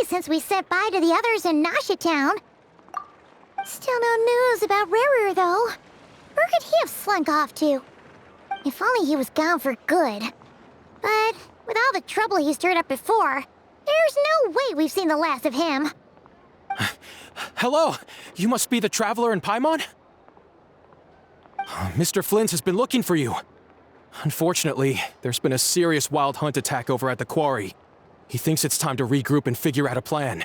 since we said bye to the others in Nasha Town. Still no news about Rarer, though. Where could he have slunk off to? If only he was gone for good. But with all the trouble he stirred up before, there's no way we've seen the last of him. Hello! You must be the traveler in Paimon? Mr. Flint has been looking for you. Unfortunately, there's been a serious wild hunt attack over at the quarry. He thinks it's time to regroup and figure out a plan.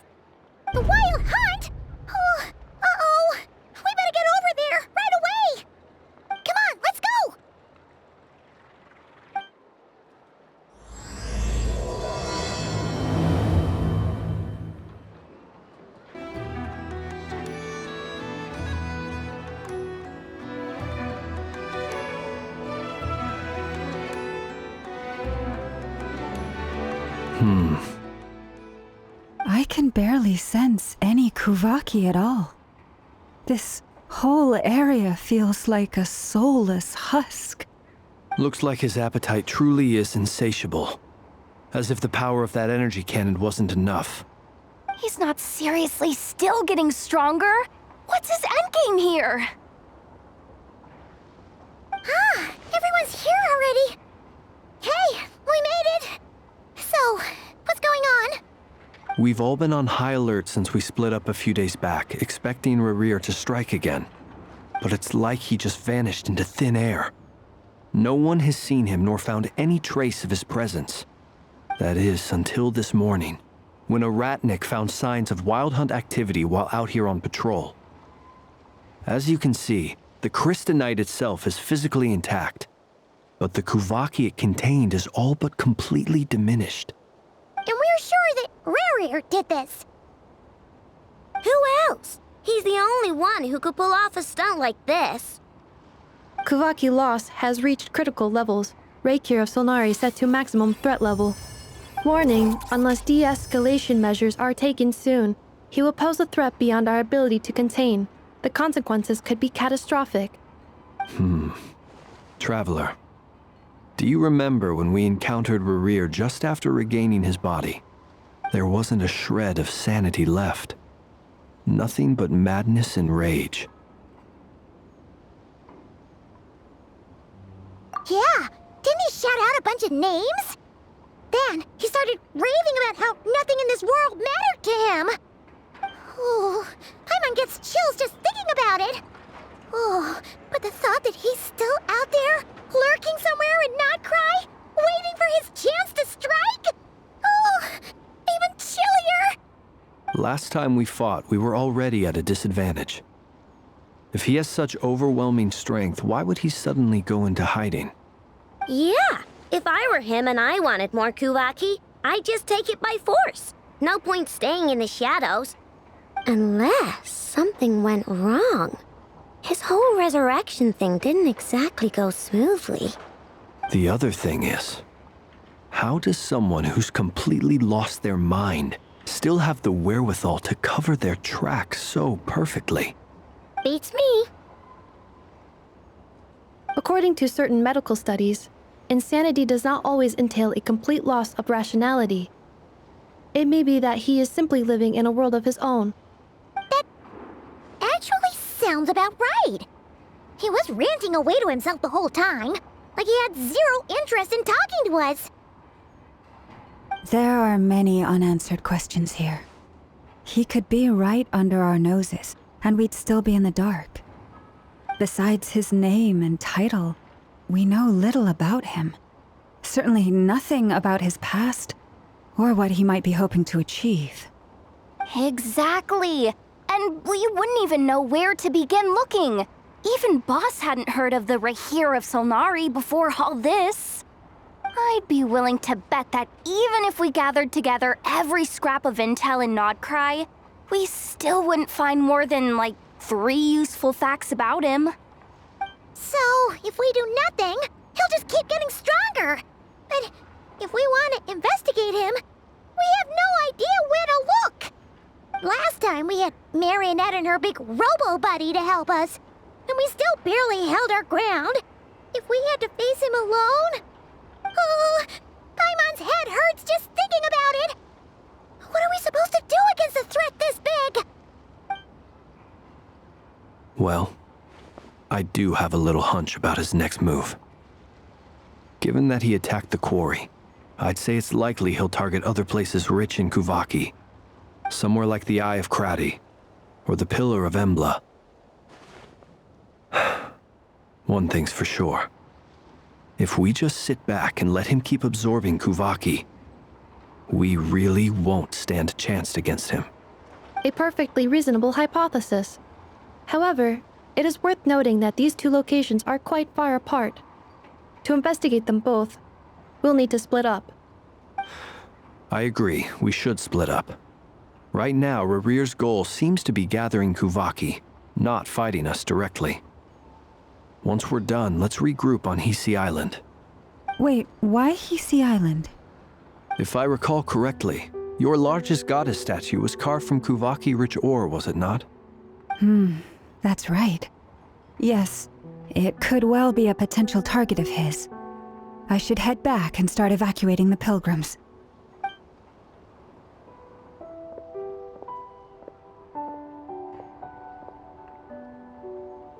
The wild hunt? Oh, uh-oh. We better get over there, right away! Come on, let's go! I can barely sense any Kuvaki at all. This whole area feels like a soulless husk. Looks like his appetite truly is insatiable. As if the power of that energy cannon wasn't enough. He's not seriously still getting stronger? What's his endgame here? Ah, everyone's here already. Hey, we made it. So, what's going on? We've all been on high alert since we split up a few days back, expecting Rarir to strike again. But it's like he just vanished into thin air. No one has seen him nor found any trace of his presence. That is, until this morning, when a ratnik found signs of wild hunt activity while out here on patrol. As you can see, the crystalline itself is physically intact, but the Kuvaki it contained is all but completely diminished. And we're sure that Rarir did this. Who else? He's the only one who could pull off a stunt like this. Kuvaki loss has reached critical levels. Reikir of Solnari set to maximum threat level. Warning, unless de-escalation measures are taken soon, he will pose a threat beyond our ability to contain. The consequences could be catastrophic. Traveler, do you remember when we encountered Rarir just after regaining his body? There wasn't a shred of sanity left. Nothing but madness and rage. Yeah, didn't he shout out a bunch of names? Then he started raving about how nothing in this world mattered to him. Oh, Paimon gets chills just thinking about it. Oh, but the thought that he's still out there, lurking somewhere in Notcry, waiting for his chance to strike? Oh, even chillier! Last time we fought, we were already at a disadvantage. If he has such overwhelming strength, why would he suddenly go into hiding? Yeah, if I were him and I wanted more Kuvaki, I'd just take it by force. No point staying in the shadows. Unless something went wrong. His whole resurrection thing didn't exactly go smoothly. The other thing is, how does someone who's completely lost their mind still have the wherewithal to cover their tracks so perfectly? Beats me. According to certain medical studies, insanity does not always entail a complete loss of rationality. It may be that he is simply living in a world of his own. That actually sounds about right. He was ranting away to himself the whole time, like he had zero interest in talking to us. There are many unanswered questions here. He could be right under our noses, and we'd still be in the dark. Besides his name and title, we know little about him. Certainly nothing about his past, or what he might be hoping to achieve. Exactly. And we wouldn't even know where to begin looking. Even Boss hadn't heard of the Raihir of Solnari before all this. I'd be willing to bet that even if we gathered together every scrap of intel in Nodcry, we still wouldn't find more than, like, 3 useful facts about him. So, if we do nothing, he'll just keep getting stronger. But if we want to investigate him, we have no idea where to look. Last time we had Marionette and her big robo-buddy to help us, and we still barely held our ground. If we had to face him alone... Oh, Paimon's head hurts just thinking about it. What are we supposed to do against a threat this big? Well, I do have a little hunch about his next move. Given that he attacked the quarry, I'd say it's likely he'll target other places rich in Kuvaki. Somewhere like the Eye of Krati, or the Pillar of Embla. One thing's for sure. If we just sit back and let him keep absorbing Kuvaki, we really won't stand a chance against him. A perfectly reasonable hypothesis. However, it is worth noting that these two locations are quite far apart. To investigate them both, we'll need to split up. I agree, we should split up. Right now, Rarir's goal seems to be gathering Kuvaki, not fighting us directly. Once we're done, let's regroup on Hisi Island. Wait, why Hisi Island? If I recall correctly, your largest goddess statue was carved from Kuvaki-rich ore, was it not? That's right. Yes, it could well be a potential target of his. I should head back and start evacuating the pilgrims.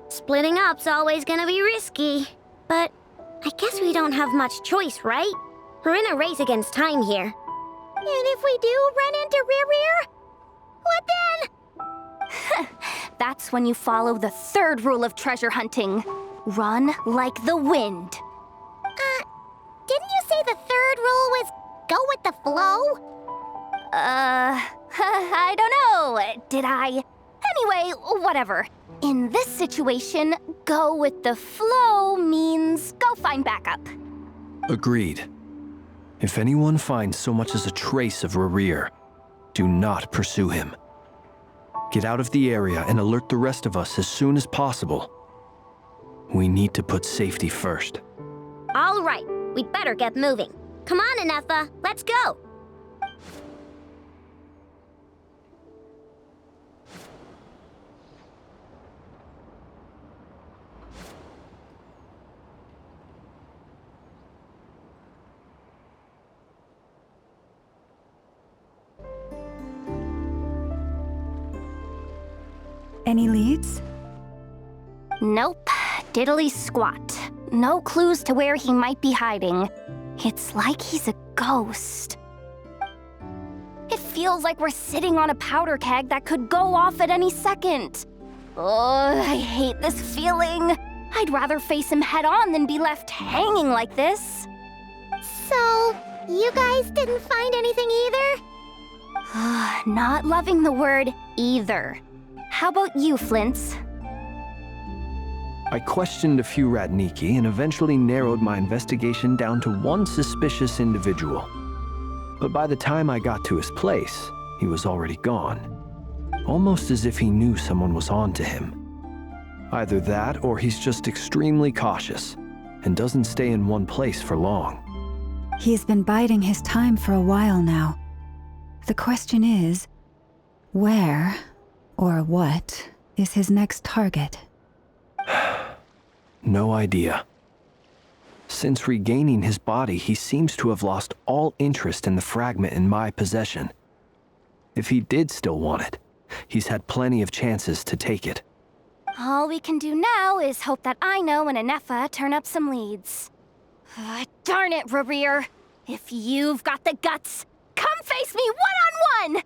Splitting up's always gonna be risky. But I guess we don't have much choice, right? We're in a race against time here. And if we do run into Rear, what then? That's when you follow the third rule of treasure hunting. Run like the wind. Didn't you say the third rule was go with the flow? I don't know. Did I? Anyway, whatever. In this situation, go with the flow means go find backup. Agreed. If anyone finds so much as a trace of Rarir, do not pursue him. Get out of the area and alert the rest of us as soon as possible. We need to put safety first. All right, we'd better get moving. Come on, Anefa, let's go. Any leads? Nope. Diddly squat. No clues to where he might be hiding. It's like he's a ghost. It feels like we're sitting on a powder keg that could go off at any second. Oh, I hate this feeling. I'd rather face him head on than be left hanging like this. So, you guys didn't find anything either? Not loving the word either. How about you, Flints? I questioned a few Radniki and eventually narrowed my investigation down to one suspicious individual. But by the time I got to his place, he was already gone. Almost as if he knew someone was on to him. Either that, or he's just extremely cautious and doesn't stay in one place for long. He's been biding his time for a while now. The question is, where or what is his next target? No idea. Since regaining his body, he seems to have lost all interest in the fragment in my possession. If he did still want it, he's had plenty of chances to take it. All we can do now is hope that Aino and Anefa turn up some leads. Darn it, Rarir. If you've got the guts, come face me one-on-one!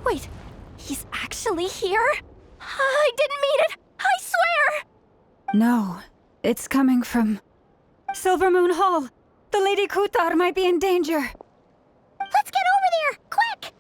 Wait, he's actually here? I didn't mean it, I swear! No, it's coming from Silver Moon Hall. The Lady Kutar might be in danger. Let's get over there, quick!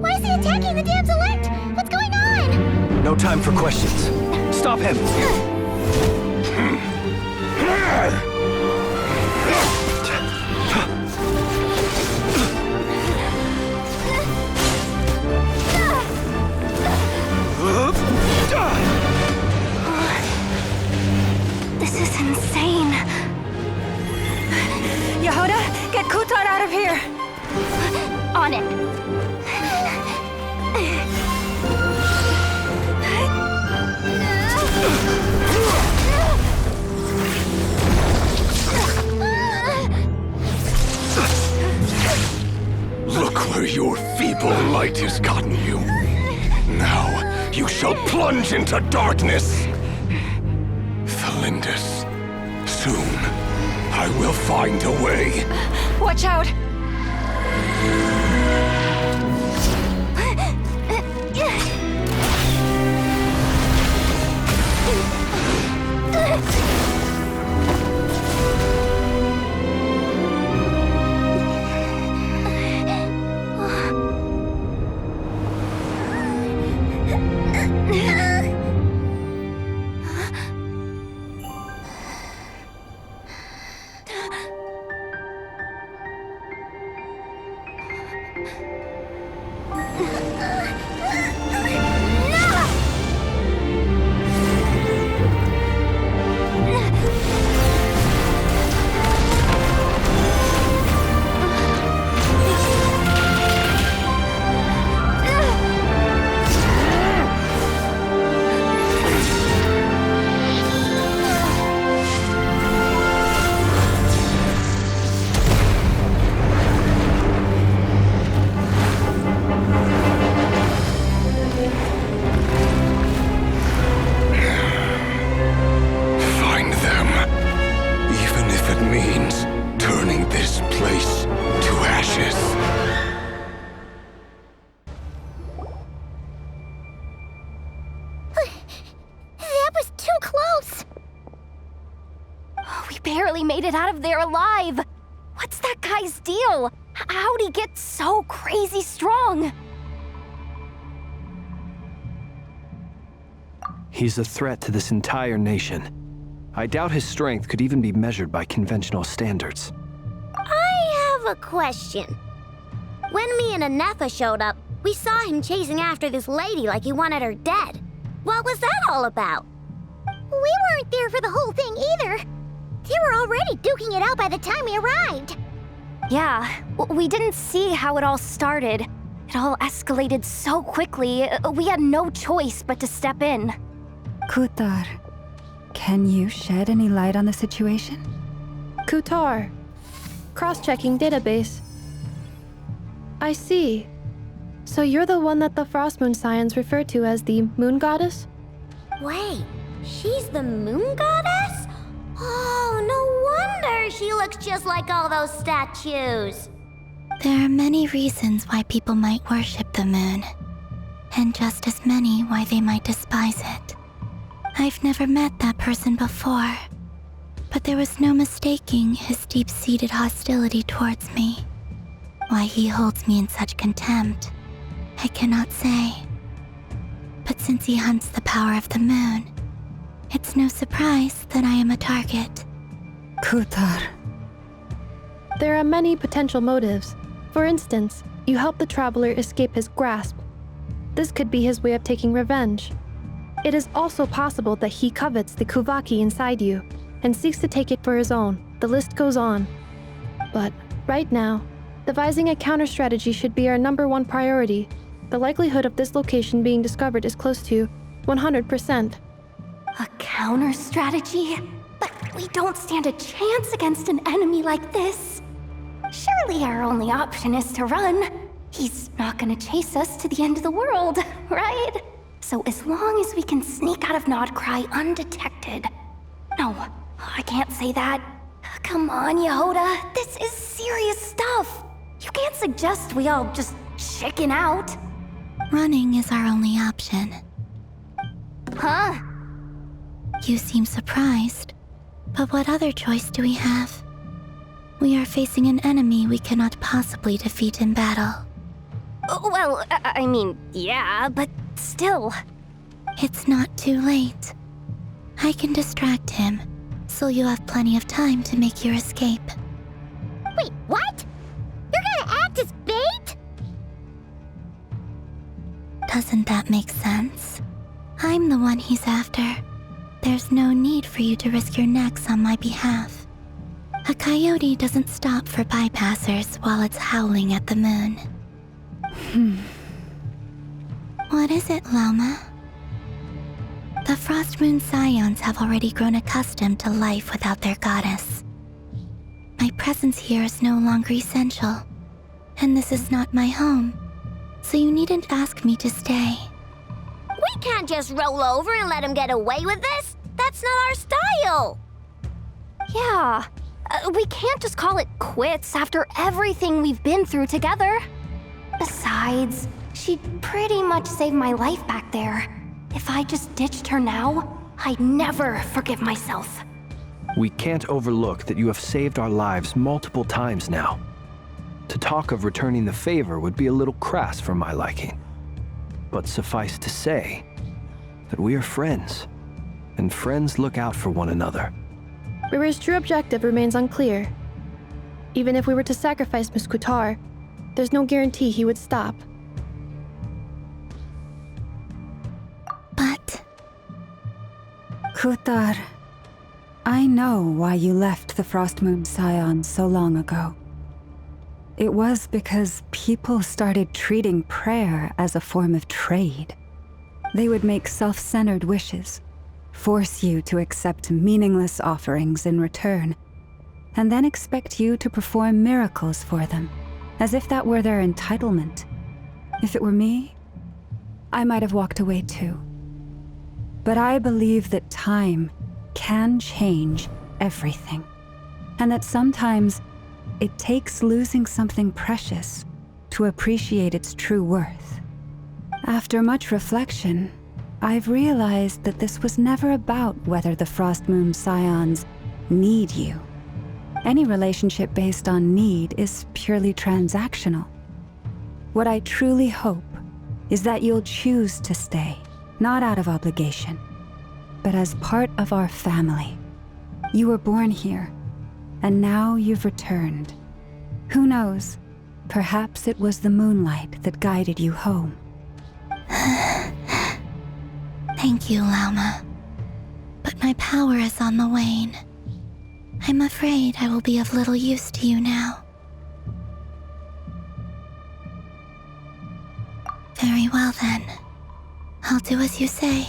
Why is he attacking the damselette? What's going on? No time for questions. Stop him! Yehuda, get Kutar out of here! On it. Look where your feeble light has gotten you. Now, you shall plunge into darkness. Felindus, soon, I will find a way. Watch out! Made it out of there alive. What's that guy's deal? How'd he get so crazy strong? He's a threat to this entire nation. I doubt his strength could even be measured by conventional standards. I have a question. When me and Anefa showed up, we saw him chasing after this lady like he wanted her dead. What was that all about? We weren't there for the whole thing either. They were already duking it out by the time we arrived. Yeah, we didn't see how it all started. It all escalated so quickly, we had no choice but to step in. Kutar, can you shed any light on the situation? Kutar. Cross-checking database. I see. So you're the one that the Frost Moon Scions refer to as the Moon Goddess? Wait, she's the Moon Goddess? Oh, no wonder she looks just like all those statues. There are many reasons why people might worship the moon, and just as many why they might despise it. I've never met that person before, but there was no mistaking his deep-seated hostility towards me. Why he holds me in such contempt, I cannot say. But since he hunts the power of the moon, it's no surprise that I am a target. Kutar. There are many potential motives. For instance, you help the traveler escape his grasp. This could be his way of taking revenge. It is also possible that he covets the Kuvaki inside you and seeks to take it for his own. The list goes on. But right now, devising a counter-strategy should be our #1 priority. The likelihood of this location being discovered is close to 100%. A counter-strategy? But we don't stand a chance against an enemy like this. Surely our only option is to run. He's not gonna chase us to the end of the world, right? So as long as we can sneak out of Nodcry undetected. No, I can't say that. Come on, Yehuda, this is serious stuff. You can't suggest we all just chicken out. Running is our only option. Huh? You seem surprised, but what other choice do we have? We are facing an enemy we cannot possibly defeat in battle. Well, I mean, yeah, but still. It's not too late. I can distract him, so you have plenty of time to make your escape. Wait, what? You're gonna act as bait? Doesn't that make sense? I'm the one he's after. There's no need for you to risk your necks on my behalf. A coyote doesn't stop for bypassers while it's howling at the moon. What is it, Loma? The Frost Moon Scions have already grown accustomed to life without their goddess. My presence here is no longer essential, and this is not my home, so you needn't ask me to stay. We can't just roll over and let him get away with this. That's not our style. Yeah, we can't just call it quits after everything we've been through together. Besides, she'd pretty much saved my life back there. If I just ditched her now, I'd never forgive myself. We can't overlook that you have saved our lives multiple times now. To talk of returning the favor would be a little crass for my liking. But suffice to say that we are friends, and friends look out for one another. Riri's true objective remains unclear. Even if we were to sacrifice Miss Kutar, there's no guarantee he would stop. But Kutar, I know why you left the Frost Moon Scions so long ago. It was because people started treating prayer as a form of trade. They would make self-centered wishes, force you to accept meaningless offerings in return, and then expect you to perform miracles for them, as if that were their entitlement. If it were me, I might have walked away too. But I believe that time can change everything, and that sometimes it takes losing something precious to appreciate its true worth. After much reflection, I've realized that this was never about whether the Frost Moon Scions need you. Any relationship based on need is purely transactional. What I truly hope is that you'll choose to stay, not out of obligation, but as part of our family. You were born here, and now you've returned. Who knows? Perhaps it was the moonlight that guided you home. thank you, Lauma. But my power is on the wane. I'm afraid I will be of little use to you now. Very well then. I'll do as you say.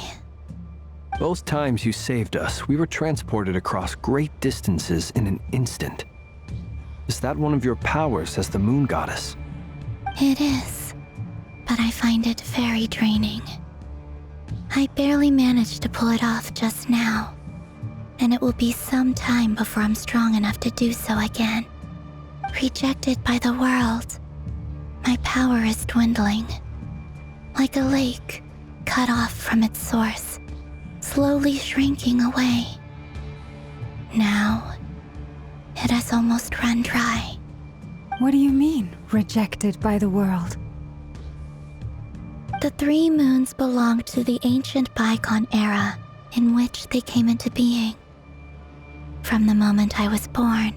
Both times you saved us, we were transported across great distances in an instant. Is that one of your powers as the Moon Goddess? It is, but I find it very draining. I barely managed to pull it off just now, and it will be some time before I'm strong enough to do so again. Rejected by the world, my power is dwindling. Like a lake cut off from its source, slowly shrinking away. Now, it has almost run dry. What do you mean, rejected by the world? The 3 moons belonged to the ancient bygone era in which they came into being. From the moment I was born,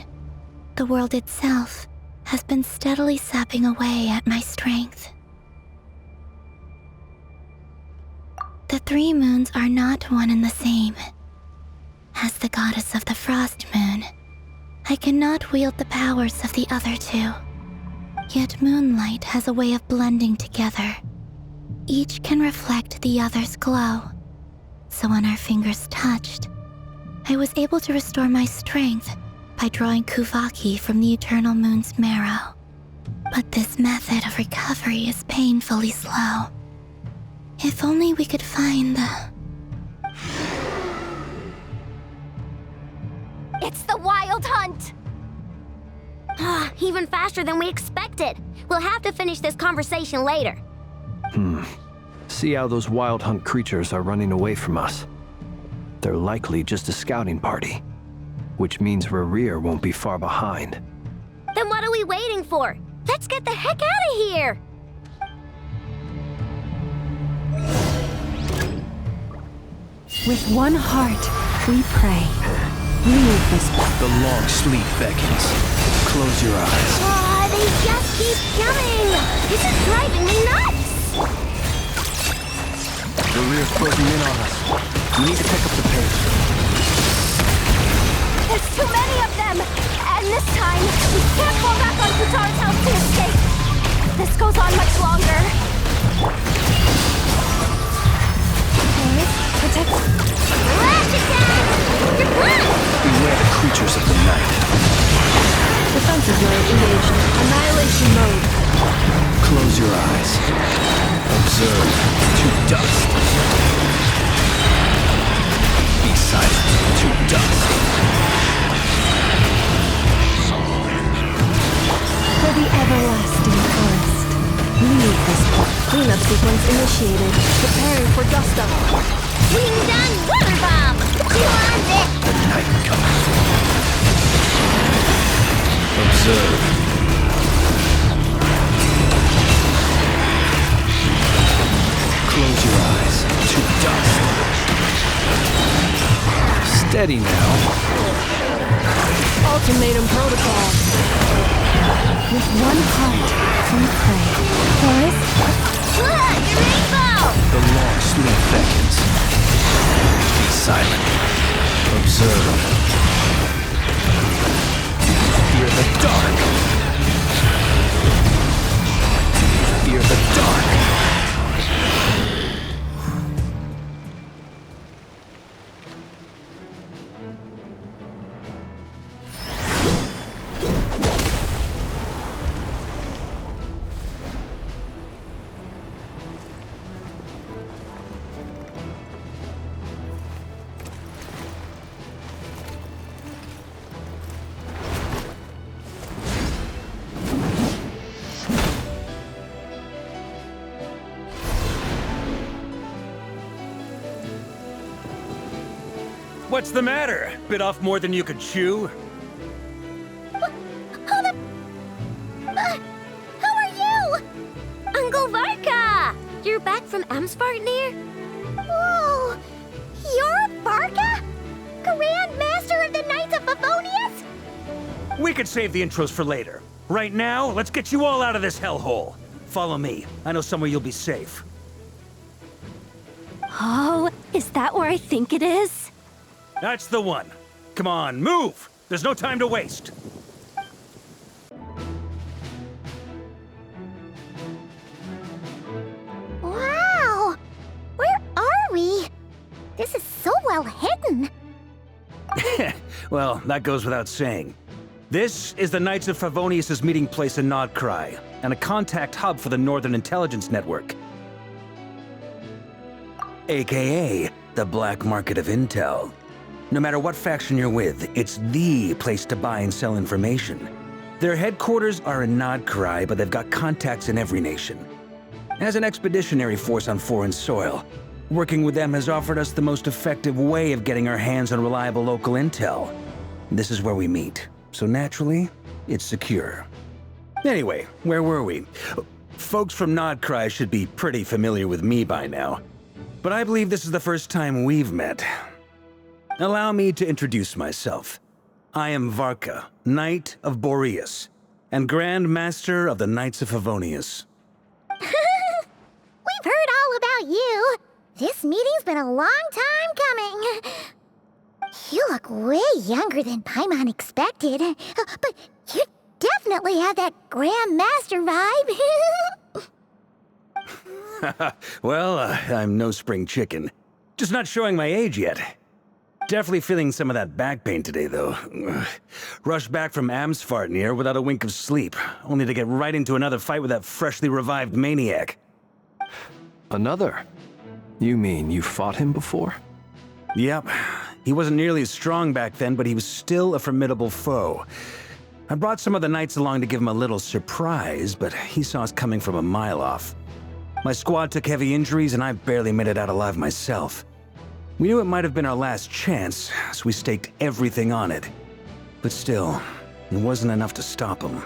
the world itself has been steadily sapping away at my strength. The 3 moons are not one and the same. As the goddess of the Frost Moon, I cannot wield the powers of the other 2. Yet moonlight has a way of blending together. Each can reflect the other's glow. So when our fingers touched, I was able to restore my strength by drawing Kuvaki from the eternal moon's marrow. But this method of recovery is painfully slow. If only we could find the... It's the Wild Hunt! Even faster than we expected. We'll have to finish this conversation later. See how those Wild Hunt creatures are running away from us. They're likely just a scouting party, which means Rerir won't be far behind. Then what are we waiting for? Let's get the heck out of here! With one heart, we pray. Leave this The long sleep beckons. Close your eyes. They just keep coming! This is driving me nuts! Rerir's closing in on us. We need to pick up the pace. There's too many of them! And this time, we can't fall back on Kutara's house to escape. If this goes on much longer. Protect. Flash attack! Beware the creatures of the night. Defenses mode engaged. Annihilation mode. Close your eyes. Observe to dust. Be silent to dust. For the everlasting forest, leave this part. Cleanup sequence initiated. Preparing for dust up. Winged on water bomb! You on it! The night comes. Observe. Close your eyes to dust. Steady now. Ultimatum protocol. With one heart, we pray. Forest, Look! The rainbow! The long sleep beckons. Be silent. Observe. Fear the dark. Fear the dark. What's the matter? Bit off more than you could chew? Who are you? Uncle Varka! You're back from Amsvartnir? Whoa! You're Varka? Grand Master of the Knights of Favonius? We could save the intros for later. Right now, let's get you all out of this hellhole. Follow me. I know somewhere you'll be safe. Oh, is that where I think it is? That's the one. Come on, move! There's no time to waste. Wow! Where are we? This is so well hidden. Well, that goes without saying. This is the Knights of Favonius' meeting place in Nodcry, and a contact hub for the Northern Intelligence Network. AKA, the black market of intel. No matter what faction you're with, it's the place to buy and sell information. Their headquarters are in Nodcry, but they've got contacts in every nation. As an expeditionary force on foreign soil, working with them has offered us the most effective way of getting our hands on reliable local intel. This is where we meet, so naturally, it's secure. Anyway, where were we? Folks from Nodcry should be pretty familiar with me by now, but I believe this is the first time we've met. Allow me to introduce myself. I am Varka, Knight of Boreas, and Grand Master of the Knights of Favonius. We've heard all about you. This meeting's been a long time coming. You look way younger than Paimon expected, but you definitely have that Grand Master vibe. Well, I'm no spring chicken. Just not showing my age yet. Definitely feeling some of that back pain today, though. Rushed back from Amsvartnir without a wink of sleep, only to get right into another fight with that freshly revived maniac. Another? You mean you fought him before? Yep. He wasn't nearly as strong back then, but he was still a formidable foe. I brought some of the knights along to give him a little surprise, but he saw us coming from a mile off. My squad took heavy injuries, and I barely made it out alive myself. We knew it might have been our last chance, so we staked everything on it. But still, it wasn't enough to stop him.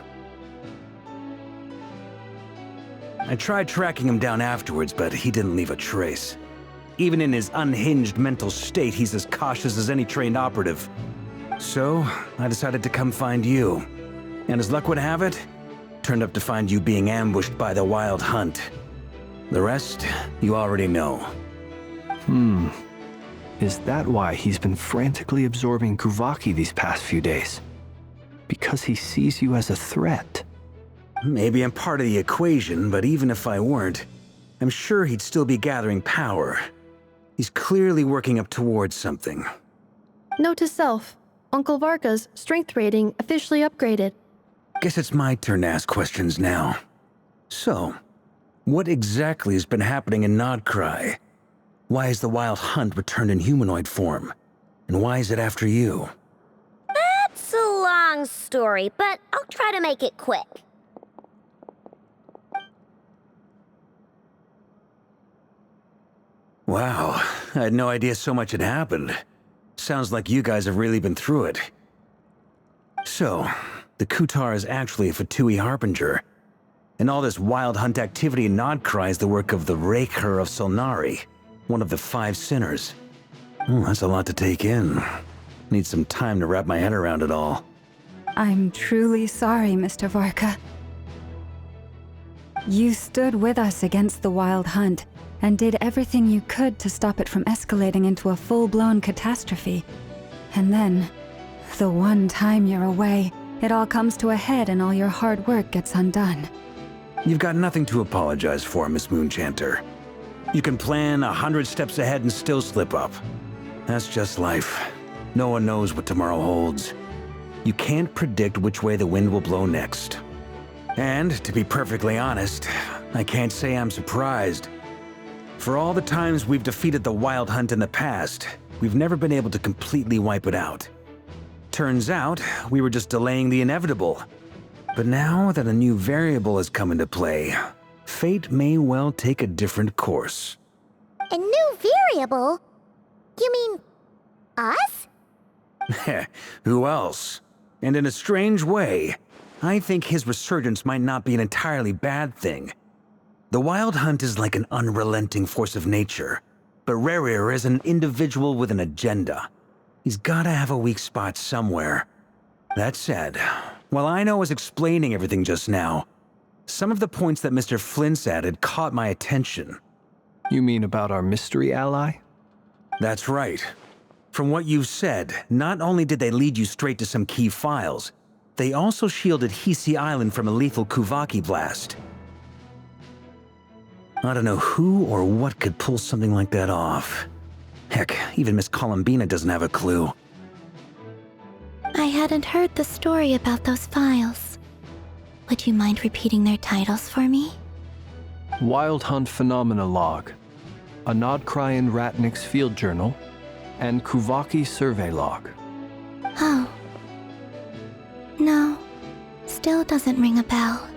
I tried tracking him down afterwards, but he didn't leave a trace. Even in his unhinged mental state, he's as cautious as any trained operative. So, I decided to come find you. And as luck would have it, turned up to find you being ambushed by the Wild Hunt. The rest, you already know. Is that why he's been frantically absorbing Kuvaki these past few days? Because he sees you as a threat. Maybe I'm part of the equation, but even if I weren't, I'm sure he'd still be gathering power. He's clearly working up towards something. Note to self, Uncle Varka's strength rating officially upgraded. Guess it's my turn to ask questions now. So, what exactly has been happening in Nodcry? Why has the Wild Hunt returned in humanoid form? And why is it after you? That's a long story, but I'll try to make it quick. Wow, I had no idea so much had happened. Sounds like you guys have really been through it. So, the Kutar is actually a Fatui Harbinger. And all this Wild Hunt activity in Nodcry is the work of the Raker of Solnari, one of the 5 sinners. That's a lot to take in. Need some time to wrap my head around it all. I'm truly sorry, Mr. Varka. You stood with us against the Wild Hunt and did everything you could to stop it from escalating into a full-blown catastrophe. And then, the one time you're away, it all comes to a head and all your hard work gets undone. You've got nothing to apologize for, Miss Moonchanter. You can plan 100 steps ahead and still slip up. That's just life. No one knows what tomorrow holds. You can't predict which way the wind will blow next. And, to be perfectly honest, I can't say I'm surprised. For all the times we've defeated the Wild Hunt in the past, we've never been able to completely wipe it out. Turns out, we were just delaying the inevitable. But now that a new variable has come into play, fate may well take a different course. A new variable? You mean us? Who else? And in a strange way, I think his resurgence might not be an entirely bad thing. The Wild Hunt is like an unrelenting force of nature, but Rerir is an individual with an agenda. He's gotta have a weak spot somewhere. That said, while I was explaining everything just now, some of the points that Mr. Flint's added caught my attention. You mean about our mystery ally? That's right. From what you've said, not only did they lead you straight to some key files, they also shielded Hisi Island from a lethal Kuvaki blast. I don't know who or what could pull something like that off. Heck, even Miss Columbina doesn't have a clue. I hadn't heard the story about those files. Would you mind repeating their titles for me? Wild Hunt Phenomena Log, a Nodcryan Ratnik's Field Journal, and Kuvaki Survey Log. Oh. No. Still doesn't ring a bell.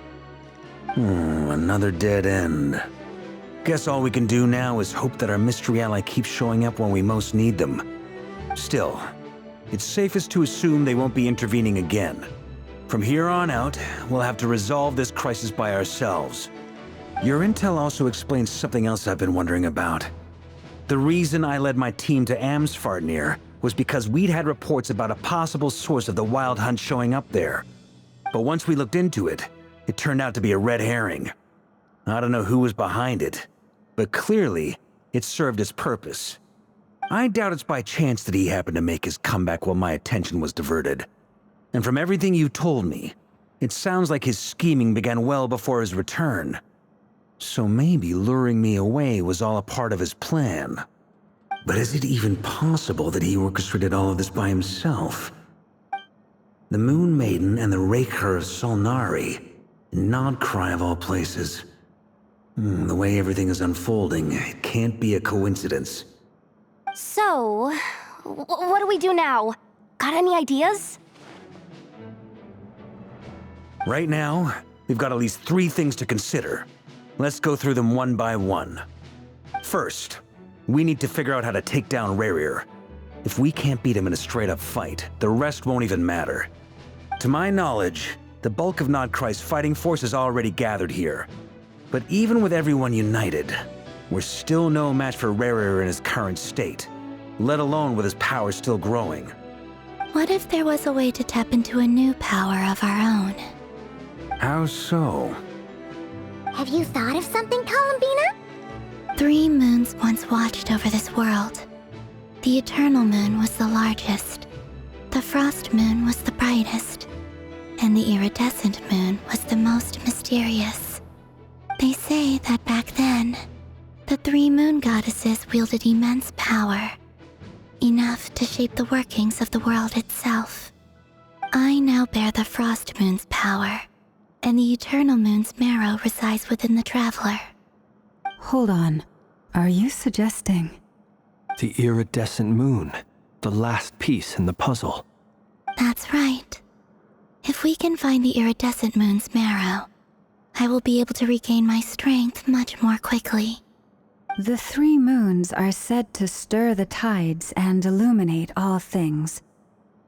Another dead end. Guess all we can do now is hope that our mystery ally keeps showing up when we most need them. Still, it's safest to assume they won't be intervening again. From here on out, we'll have to resolve this crisis by ourselves. Your intel also explains something else I've been wondering about. The reason I led my team to Amsfartnir was because we'd had reports about a possible source of the Wild Hunt showing up there. But once we looked into it, it turned out to be a red herring. I don't know who was behind it, but clearly, it served its purpose. I doubt it's by chance that he happened to make his comeback while my attention was diverted. And from everything you told me, it sounds like his scheming began well before his return. So maybe luring me away was all a part of his plan. But is it even possible that he orchestrated all of this by himself? The Moon Maiden and the Raker of Solnari, Nodcry of all places. The way everything is unfolding, it can't be a coincidence. So, what do we do now? Got any ideas? Right now, we've got at least 3 things to consider. Let's go through them one by one. First, we need to figure out how to take down Rerir. If we can't beat him in a straight-up fight, the rest won't even matter. To my knowledge, the bulk of Nodcry's fighting force is already gathered here. But even with everyone united, we're still no match for Rerir in his current state, let alone with his power still growing. What if there was a way to tap into a new power of our own? How so? Have you thought of something, Columbina? 3 moons once watched over this world. The Eternal Moon was the largest. The Frost Moon was the brightest. And the iridescent moon was the most mysterious. They say that back then, the 3 moon goddesses wielded immense power, enough to shape the workings of the world itself. I now bear the frost moon's power, and the eternal moon's marrow resides within the traveler. Hold on. Are you suggesting? The iridescent moon, the last piece in the puzzle. That's right. If we can find the iridescent moon's marrow, I will be able to regain my strength much more quickly. The 3 moons are said to stir the tides and illuminate all things.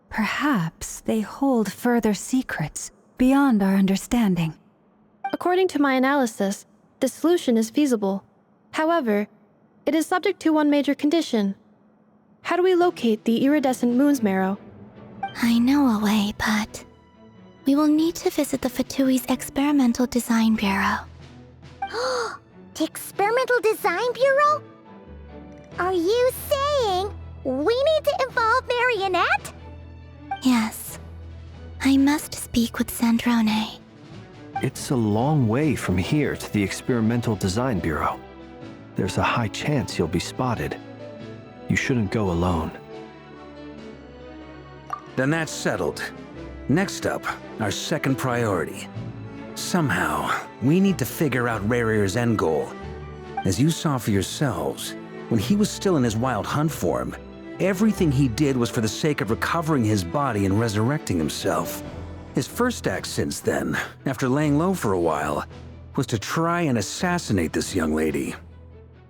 Perhaps they hold further secrets beyond our understanding. According to my analysis, the solution is feasible. However, it is subject to one major condition. How do we locate the iridescent moon's marrow? I know a way, but we will need to visit the Fatui's Experimental Design Bureau. The Experimental Design Bureau? Are you saying we need to involve Marionette? Yes. I must speak with Sandrone. It's a long way from here to the Experimental Design Bureau. There's a high chance you'll be spotted. You shouldn't go alone. Then that's settled. Next up, our second priority. Somehow, we need to figure out Rarir's end goal. As you saw for yourselves, when he was still in his wild hunt form, everything he did was for the sake of recovering his body and resurrecting himself. His first act since then, after laying low for a while, was to try and assassinate this young lady.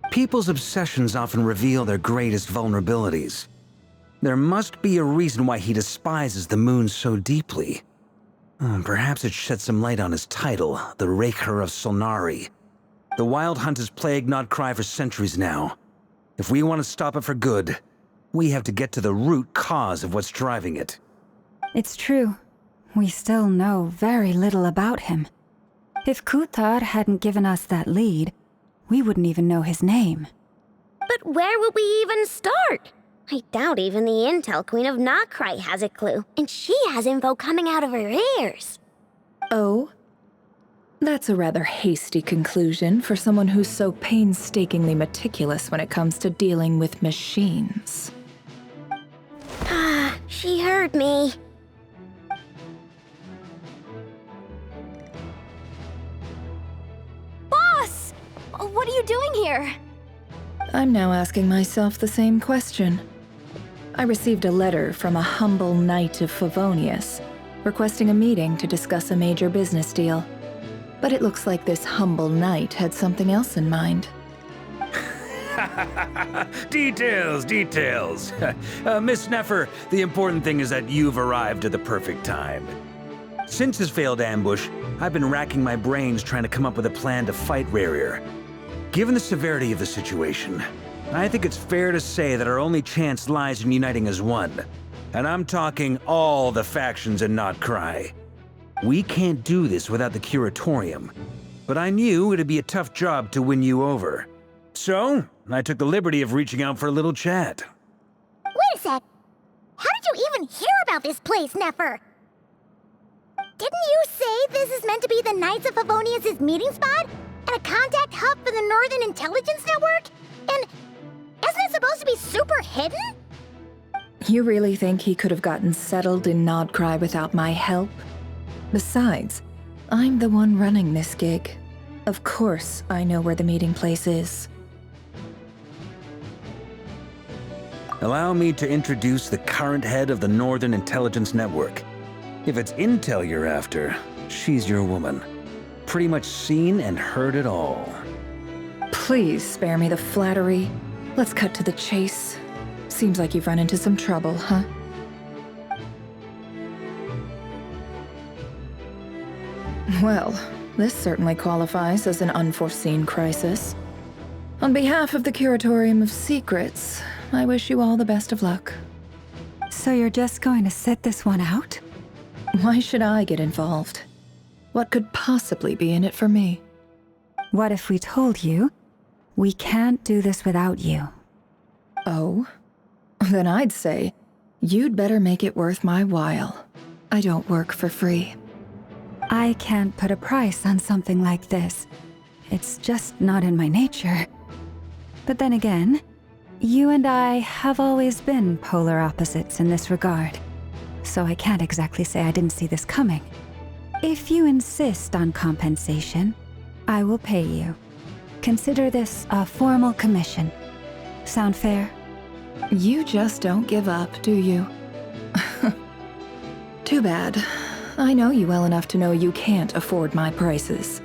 People's obsessions often reveal their greatest vulnerabilities. There must be a reason why he despises the moon so deeply. Perhaps it sheds some light on his title, the Raker of Solnari. The Wild Hunt has plagued Nodcry for centuries now. If we want to stop it for good, we have to get to the root cause of what's driving it. It's true. We still know very little about him. If Kuthar hadn't given us that lead, we wouldn't even know his name. But where would we even start? I doubt even the Intel Queen of Nodcry has a clue, and she has info coming out of her ears. Oh? That's a rather hasty conclusion for someone who's so painstakingly meticulous when it comes to dealing with machines. Ah, she heard me. Boss! What are you doing here? I'm now asking myself the same question. I received a letter from a humble knight of Favonius, requesting a meeting to discuss a major business deal. But it looks like this humble knight had something else in mind. Details, details. Miss Neffer, the important thing is that you've arrived at the perfect time. Since his failed ambush, I've been racking my brains trying to come up with a plan to fight Rarir. Given the severity of the situation, I think it's fair to say that our only chance lies in uniting as one. And I'm talking all the factions in Nodcry. We can't do this without the Curatorium, but I knew it'd be a tough job to win you over. So, I took the liberty of reaching out for a little chat. Wait a sec. How did you even hear about this place, Neffer? Didn't you say this is meant to be the Knights of Favonius' meeting spot? And a contact hub for the Northern Intelligence Network? And isn't it supposed to be super hidden? You really think he could have gotten settled in Nodcry without my help? Besides, I'm the one running this gig. Of course I know where the meeting place is. Allow me to introduce the current head of the Northern Intelligence Network. If it's intel you're after, she's your woman. Pretty much seen and heard it all. Please spare me the flattery. Let's cut to the chase. Seems like you've run into some trouble, huh? Well, this certainly qualifies as an unforeseen crisis. On behalf of the Curatorium of Secrets, I wish you all the best of luck. So you're just going to sit this one out? Why should I get involved? What could possibly be in it for me? What if we told you, we can't do this without you? Oh? Then I'd say, you'd better make it worth my while. I don't work for free. I can't put a price on something like this. It's just not in my nature. But then again, you and I have always been polar opposites in this regard, so I can't exactly say I didn't see this coming. If you insist on compensation, I will pay you. Consider this a formal commission. Sound fair? You just don't give up, do you? Too bad. I know you well enough to know you can't afford my prices.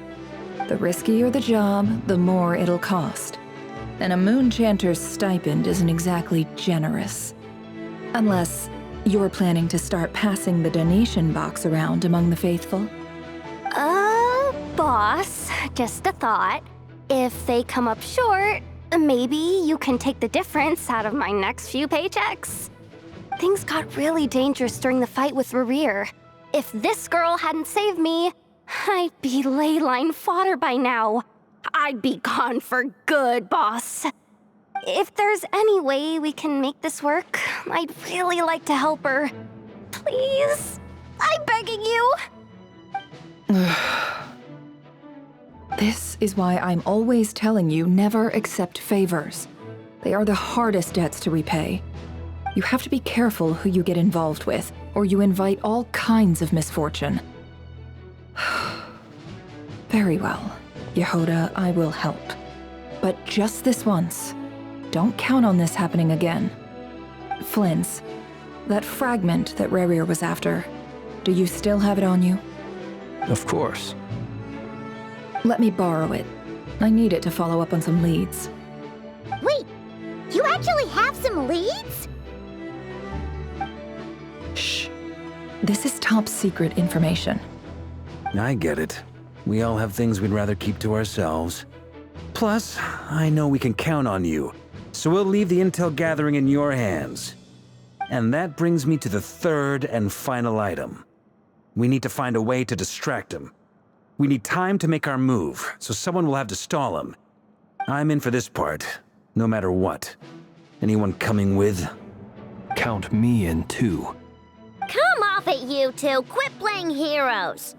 The riskier the job, the more it'll cost. And a moon chanter's stipend isn't exactly generous. Unless you're planning to start passing the donation box around among the faithful. Boss, just a thought. If they come up short, maybe you can take the difference out of my next few paychecks. Things got really dangerous during the fight with Rerir. If this girl hadn't saved me, I'd be ley line fodder by now. I'd be gone for good, boss. If there's any way we can make this work, I'd really like to help her. Please? I'm begging you. This is why I'm always telling you never accept favors. They are the hardest debts to repay. You have to be careful who you get involved with, or you invite all kinds of misfortune. Very well, Yehoda, I will help. But just this once. Don't count on this happening again. Flynn's, that fragment that Rerir was after, do you still have it on you? Of course. Let me borrow it. I need it to follow up on some leads. Wait, you actually have some leads? Shh. This is top secret information. I get it. We all have things we'd rather keep to ourselves. Plus, I know we can count on you, so we'll leave the intel gathering in your hands. And that brings me to the third and final item. We need to find a way to distract him. We need time to make our move, so someone will have to stall him. I'm in for this part, no matter what. Anyone coming with? Count me in too. Come off it, you two. Quit playing heroes.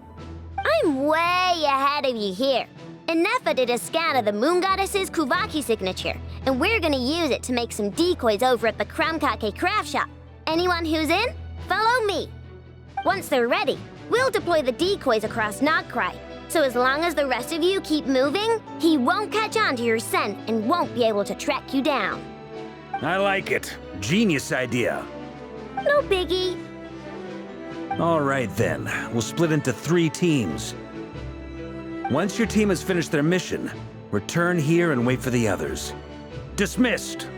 I'm way ahead of you here. Nefa did a scan of the Moon Goddess's Kuvaki signature, and we're gonna use it to make some decoys over at the Kramkake craft shop. Anyone who's in, follow me. Once they're ready, we'll deploy the decoys across Nagkrai. So as long as the rest of you keep moving, he won't catch on to your scent and won't be able to track you down. I like it. Genius idea. No biggie. All right then, we'll split into 3 teams. Once your team has finished their mission, return here and wait for the others. Dismissed!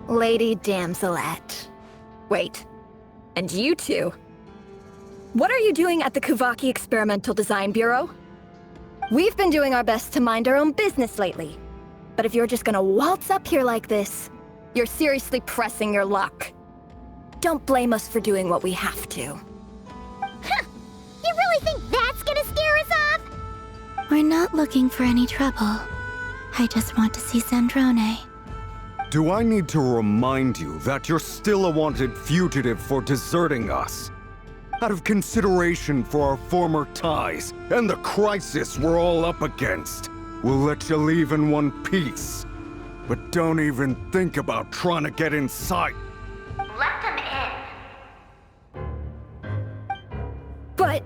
Lady Damselette. Wait, and you two? What are you doing at the Kuvaki Experimental Design Bureau? We've been doing our best to mind our own business lately. But if you're just gonna waltz up here like this, you're seriously pressing your luck. Don't blame us for doing what we have to. Huh! You really think that's gonna scare us off? We're not looking for any trouble. I just want to see Zandrone. Do I need to remind you that you're still a wanted fugitive for deserting us? Out of consideration for our former ties and the crisis we're all up against, we'll let you leave in one piece. But don't even think about trying to get inside. Let them in. But...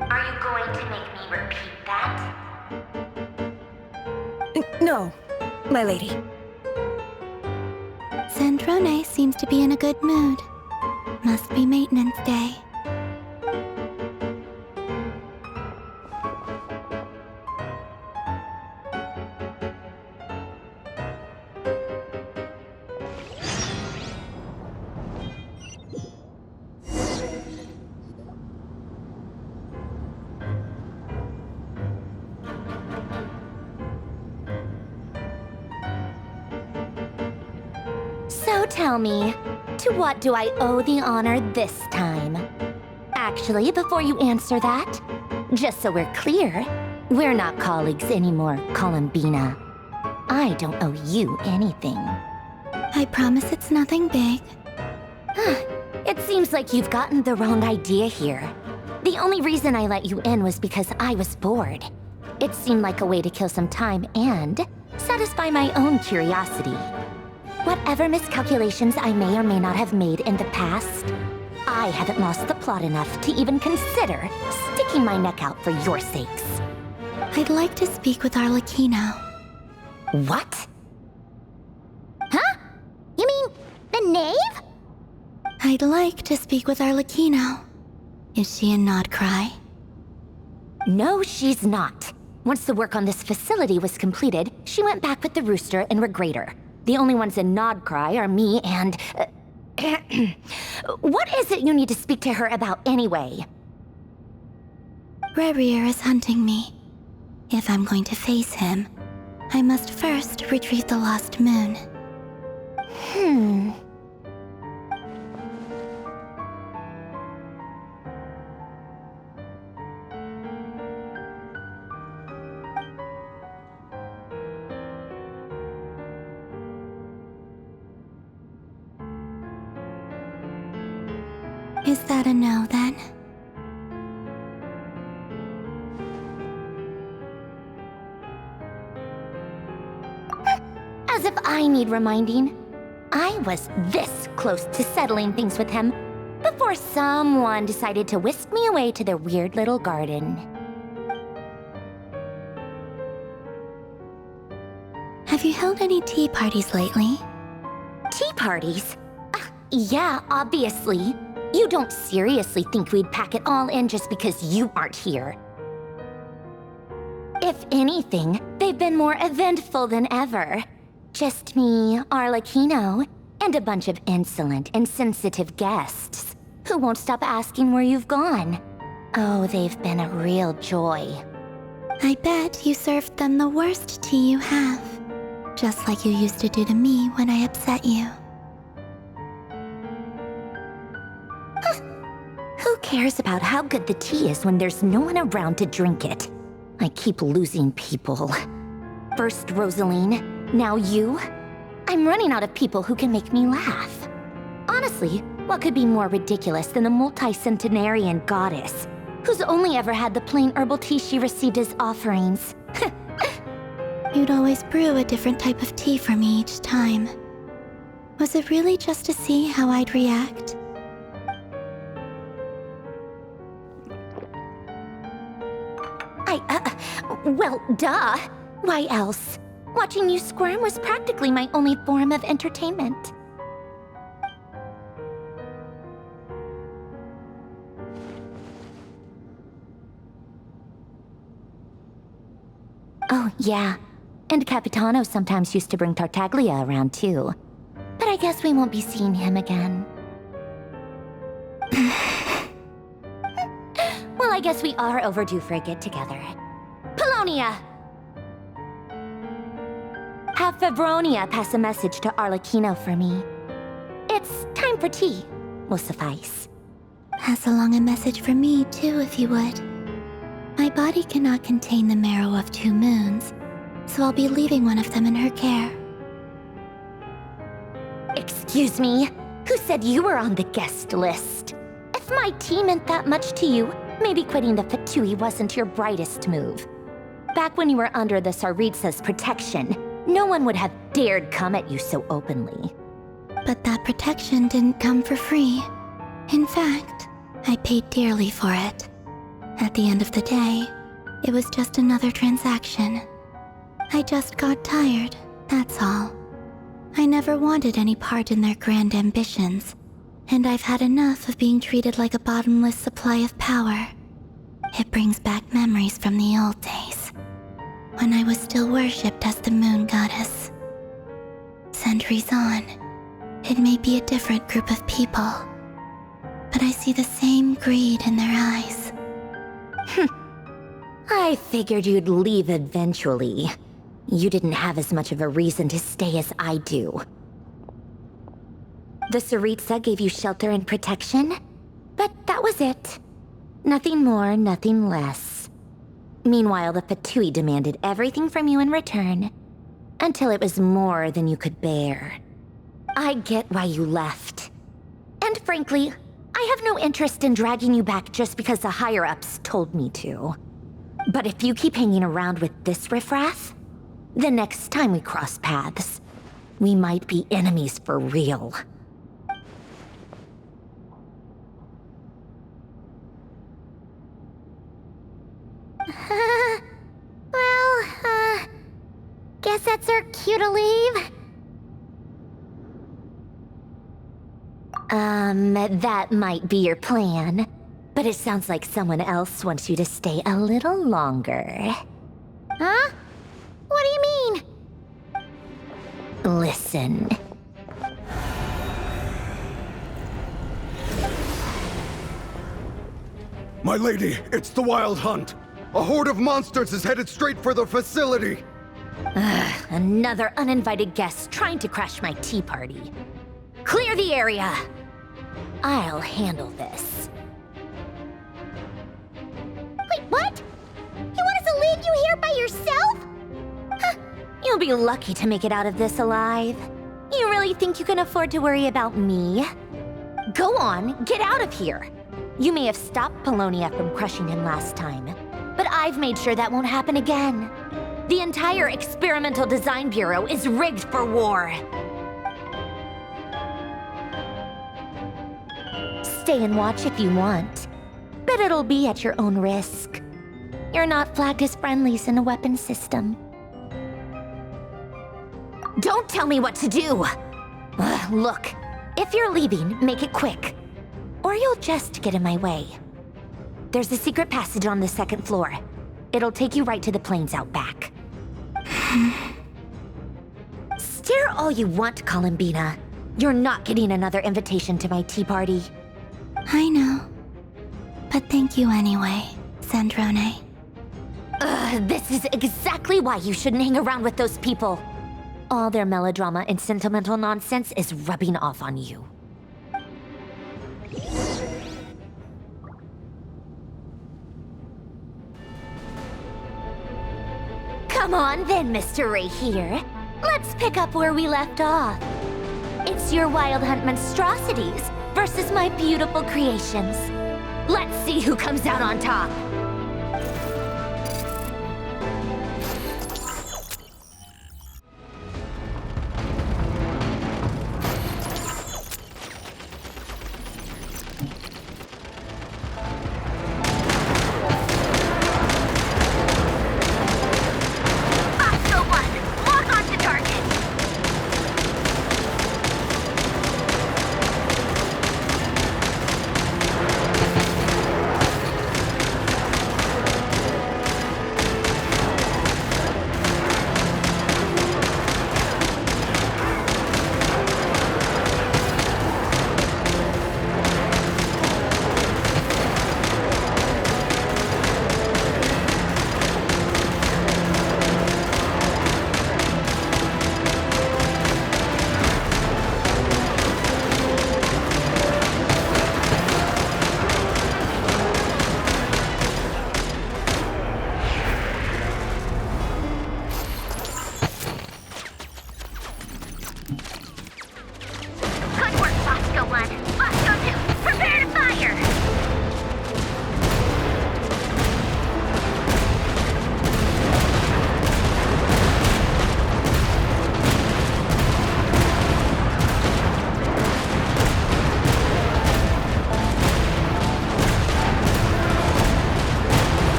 Are you going to make me repeat that? No, my lady. Zandrone seems to be in a good mood. Must be maintenance day. So tell me, to what do I owe the honor this time? Actually, before you answer that, just so we're clear, we're not colleagues anymore, Columbina. I don't owe you anything. I promise it's nothing big. It seems like you've gotten the wrong idea here. The only reason I let you in was because I was bored. It seemed like a way to kill some time and satisfy my own curiosity. Whatever miscalculations I may or may not have made in the past, I haven't lost the plot enough to even consider sticking my neck out for your sakes. I'd like to speak with Arlecchino. What? Huh? You mean the knave? I'd like to speak with Arlecchino. Is she in Nodcry? No, she's not. Once the work on this facility was completed, she went back with the Rooster and Regrator. The only ones in Nodcry are me and... What is it you need to speak to her about anyway? Rerir is hunting me. If I'm going to face him, I must first retrieve the lost moon. Is that a no, then? As if I need reminding. I was this close to settling things with him before someone decided to whisk me away to their weird little garden. Have you held any tea parties lately? Tea parties? Yeah, obviously. You don't seriously think we'd pack it all in just because you aren't here. If anything, they've been more eventful than ever. Just me, Arlecchino, and a bunch of insolent and sensitive guests who won't stop asking where you've gone. Oh, they've been a real joy. I bet you served them the worst tea you have. Just like you used to do to me when I upset you. Who cares about how good the tea is when there's no one around to drink it? I keep losing people. First Rosaline, now you. I'm running out of people who can make me laugh. Honestly, what could be more ridiculous than the multi-centenarian goddess, who's only ever had the plain herbal tea she received as offerings? You'd always brew a different type of tea for me each time. Was it really just to see how I'd react? Well, duh. Why else? Watching you squirm was practically my only form of entertainment. Oh, yeah. And Capitano sometimes used to bring Tartaglia around, too. But I guess we won't be seeing him again. Well, I guess we are overdue for a get-together. Polonia! Have Fevronia pass a message to Arlecchino for me. It's time for tea. Will suffice. Pass along a message for me, too, if you would. My body cannot contain the marrow of 2 moons, so I'll be leaving one of them in her care. Excuse me? Who said you were on the guest list? If my tea meant that much to you, maybe quitting the Fatui wasn't your brightest move. Back when you were under the Tsaritsa's protection, no one would have dared come at you so openly. But that protection didn't come for free. In fact, I paid dearly for it. At the end of the day, it was just another transaction. I just got tired, that's all. I never wanted any part in their grand ambitions, and I've had enough of being treated like a bottomless supply of power. It brings back memories from the old days, when I was still worshipped as the moon goddess. Centuries on, it may be a different group of people, but I see the same greed in their eyes. I figured you'd leave eventually. You didn't have as much of a reason to stay as I do. The Tsaritsa gave you shelter and protection, but that was it. Nothing more, nothing less. Meanwhile, the Fatui demanded everything from you in return, until it was more than you could bear. I get why you left. And frankly, I have no interest in dragging you back just because the higher-ups told me to. But if you keep hanging around with this riffraff, the next time we cross paths, we might be enemies for real. Guess that's our cue to leave. That might be your plan, but it sounds like someone else wants you to stay a little longer. Huh? What do you mean? Listen. My lady, it's the Wild Hunt. A horde of monsters is headed straight for the facility. Another uninvited guest trying to crash my tea party. Clear the area! I'll handle this. Wait, what? You want us to leave you here by yourself? Huh, you'll be lucky to make it out of this alive. You really think you can afford to worry about me? Go on, get out of here. You may have stopped Polonia from crushing him last time, but I've made sure that won't happen again. The entire Experimental Design Bureau is rigged for war. Stay and watch if you want, but it'll be at your own risk. You're not flagged as friendlies in the weapons system. Don't tell me what to do! Look, if you're leaving, make it quick, or you'll just get in my way. There's a secret passage on the second floor. It'll take you right to the plains out back. Stare all you want, Columbina. You're not getting another invitation to my tea party. I know. But thank you anyway, Sandrone. This is exactly why you shouldn't hang around with those people. All their melodrama and sentimental nonsense is rubbing off on you. Come on then, Mr. Ray here. Let's pick up where we left off. It's your Wild Hunt monstrosities versus my beautiful creations. Let's see who comes out on top.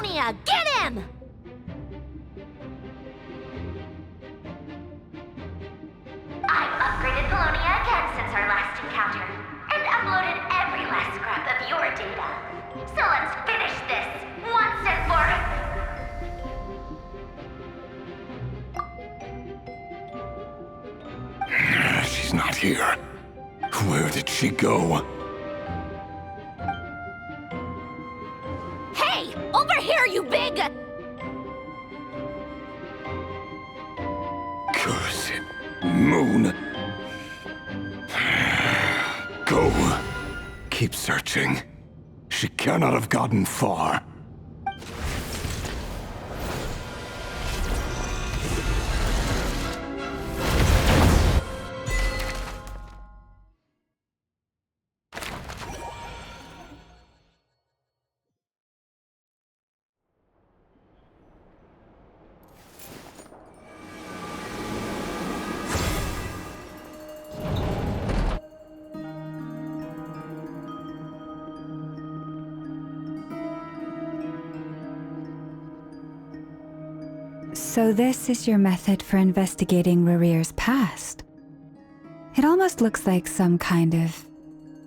Pelonia, get him! I've upgraded Pelonia again since our last encounter, and uploaded every last scrap of your data. So let's finish this, once and for... She's not here. Where did she go? Hey! Over here, you big... Curse it. Moon. Go. Keep searching. She cannot have gotten far. So this is your method for investigating Rarir's past. It almost looks like some kind of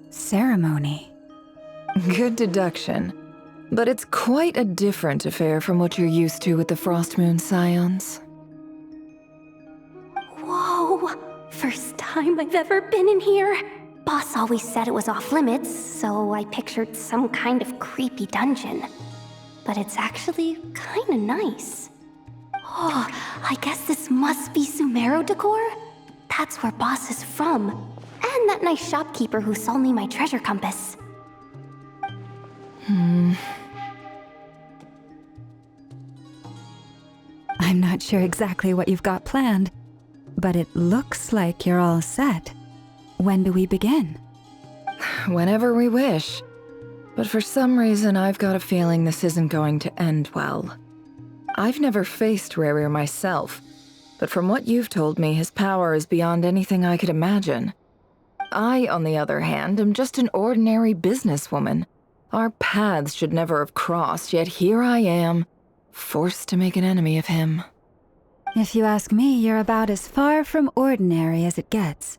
ceremony. Good deduction. But it's quite a different affair from what you're used to with the Frost Moon Scions. Whoa! First time I've ever been in here. Boss always said it was off limits, so I pictured some kind of creepy dungeon. But it's actually kinda nice. Oh, I guess this must be Sumero decor? That's where Boss is from. And that nice shopkeeper who sold me my treasure compass. I'm not sure exactly what you've got planned, but it looks like you're all set. When do we begin? Whenever we wish. But for some reason, I've got a feeling this isn't going to end well. I've never faced Rarir myself, but from what you've told me, his power is beyond anything I could imagine. I, on the other hand, am just an ordinary businesswoman. Our paths should never have crossed, yet here I am, forced to make an enemy of him. If you ask me, you're about as far from ordinary as it gets.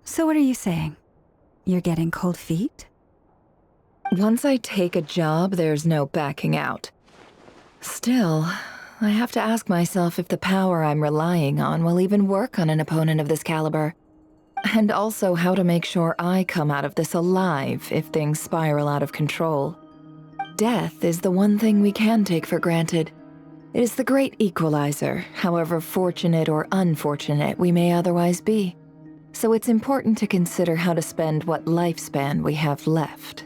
So what are you saying? You're getting cold feet? Once I take a job, there's no backing out. Still, I have to ask myself if the power I'm relying on will even work on an opponent of this caliber. And also how to make sure I come out of this alive if things spiral out of control. Death is the one thing we can take for granted. It is the great equalizer, however fortunate or unfortunate we may otherwise be. So it's important to consider how to spend what lifespan we have left.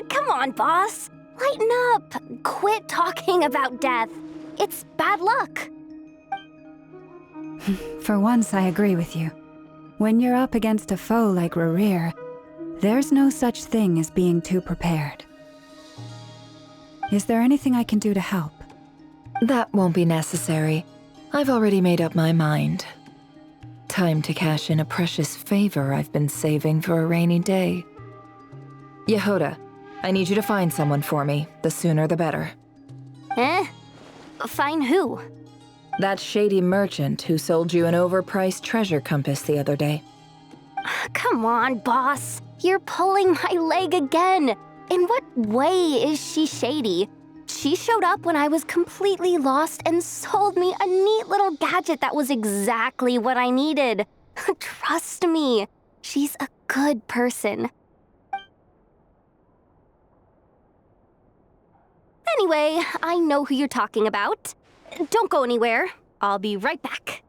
Come on, boss. Lighten up. Quit talking about death. It's bad luck. For once, I agree with you. When you're up against a foe like Rarir, there's no such thing as being too prepared. Is there anything I can do to help? That won't be necessary. I've already made up my mind. Time to cash in a precious favor I've been saving for a rainy day. Yehoda, I need you to find someone for me. The sooner the better. Eh? Find who? That shady merchant who sold you an overpriced treasure compass the other day. Come on, boss. You're pulling my leg again. In what way is she shady? She showed up when I was completely lost and sold me a neat little gadget that was exactly what I needed. Trust me, she's a good person. Anyway, I know who you're talking about. Don't go anywhere. I'll be right back.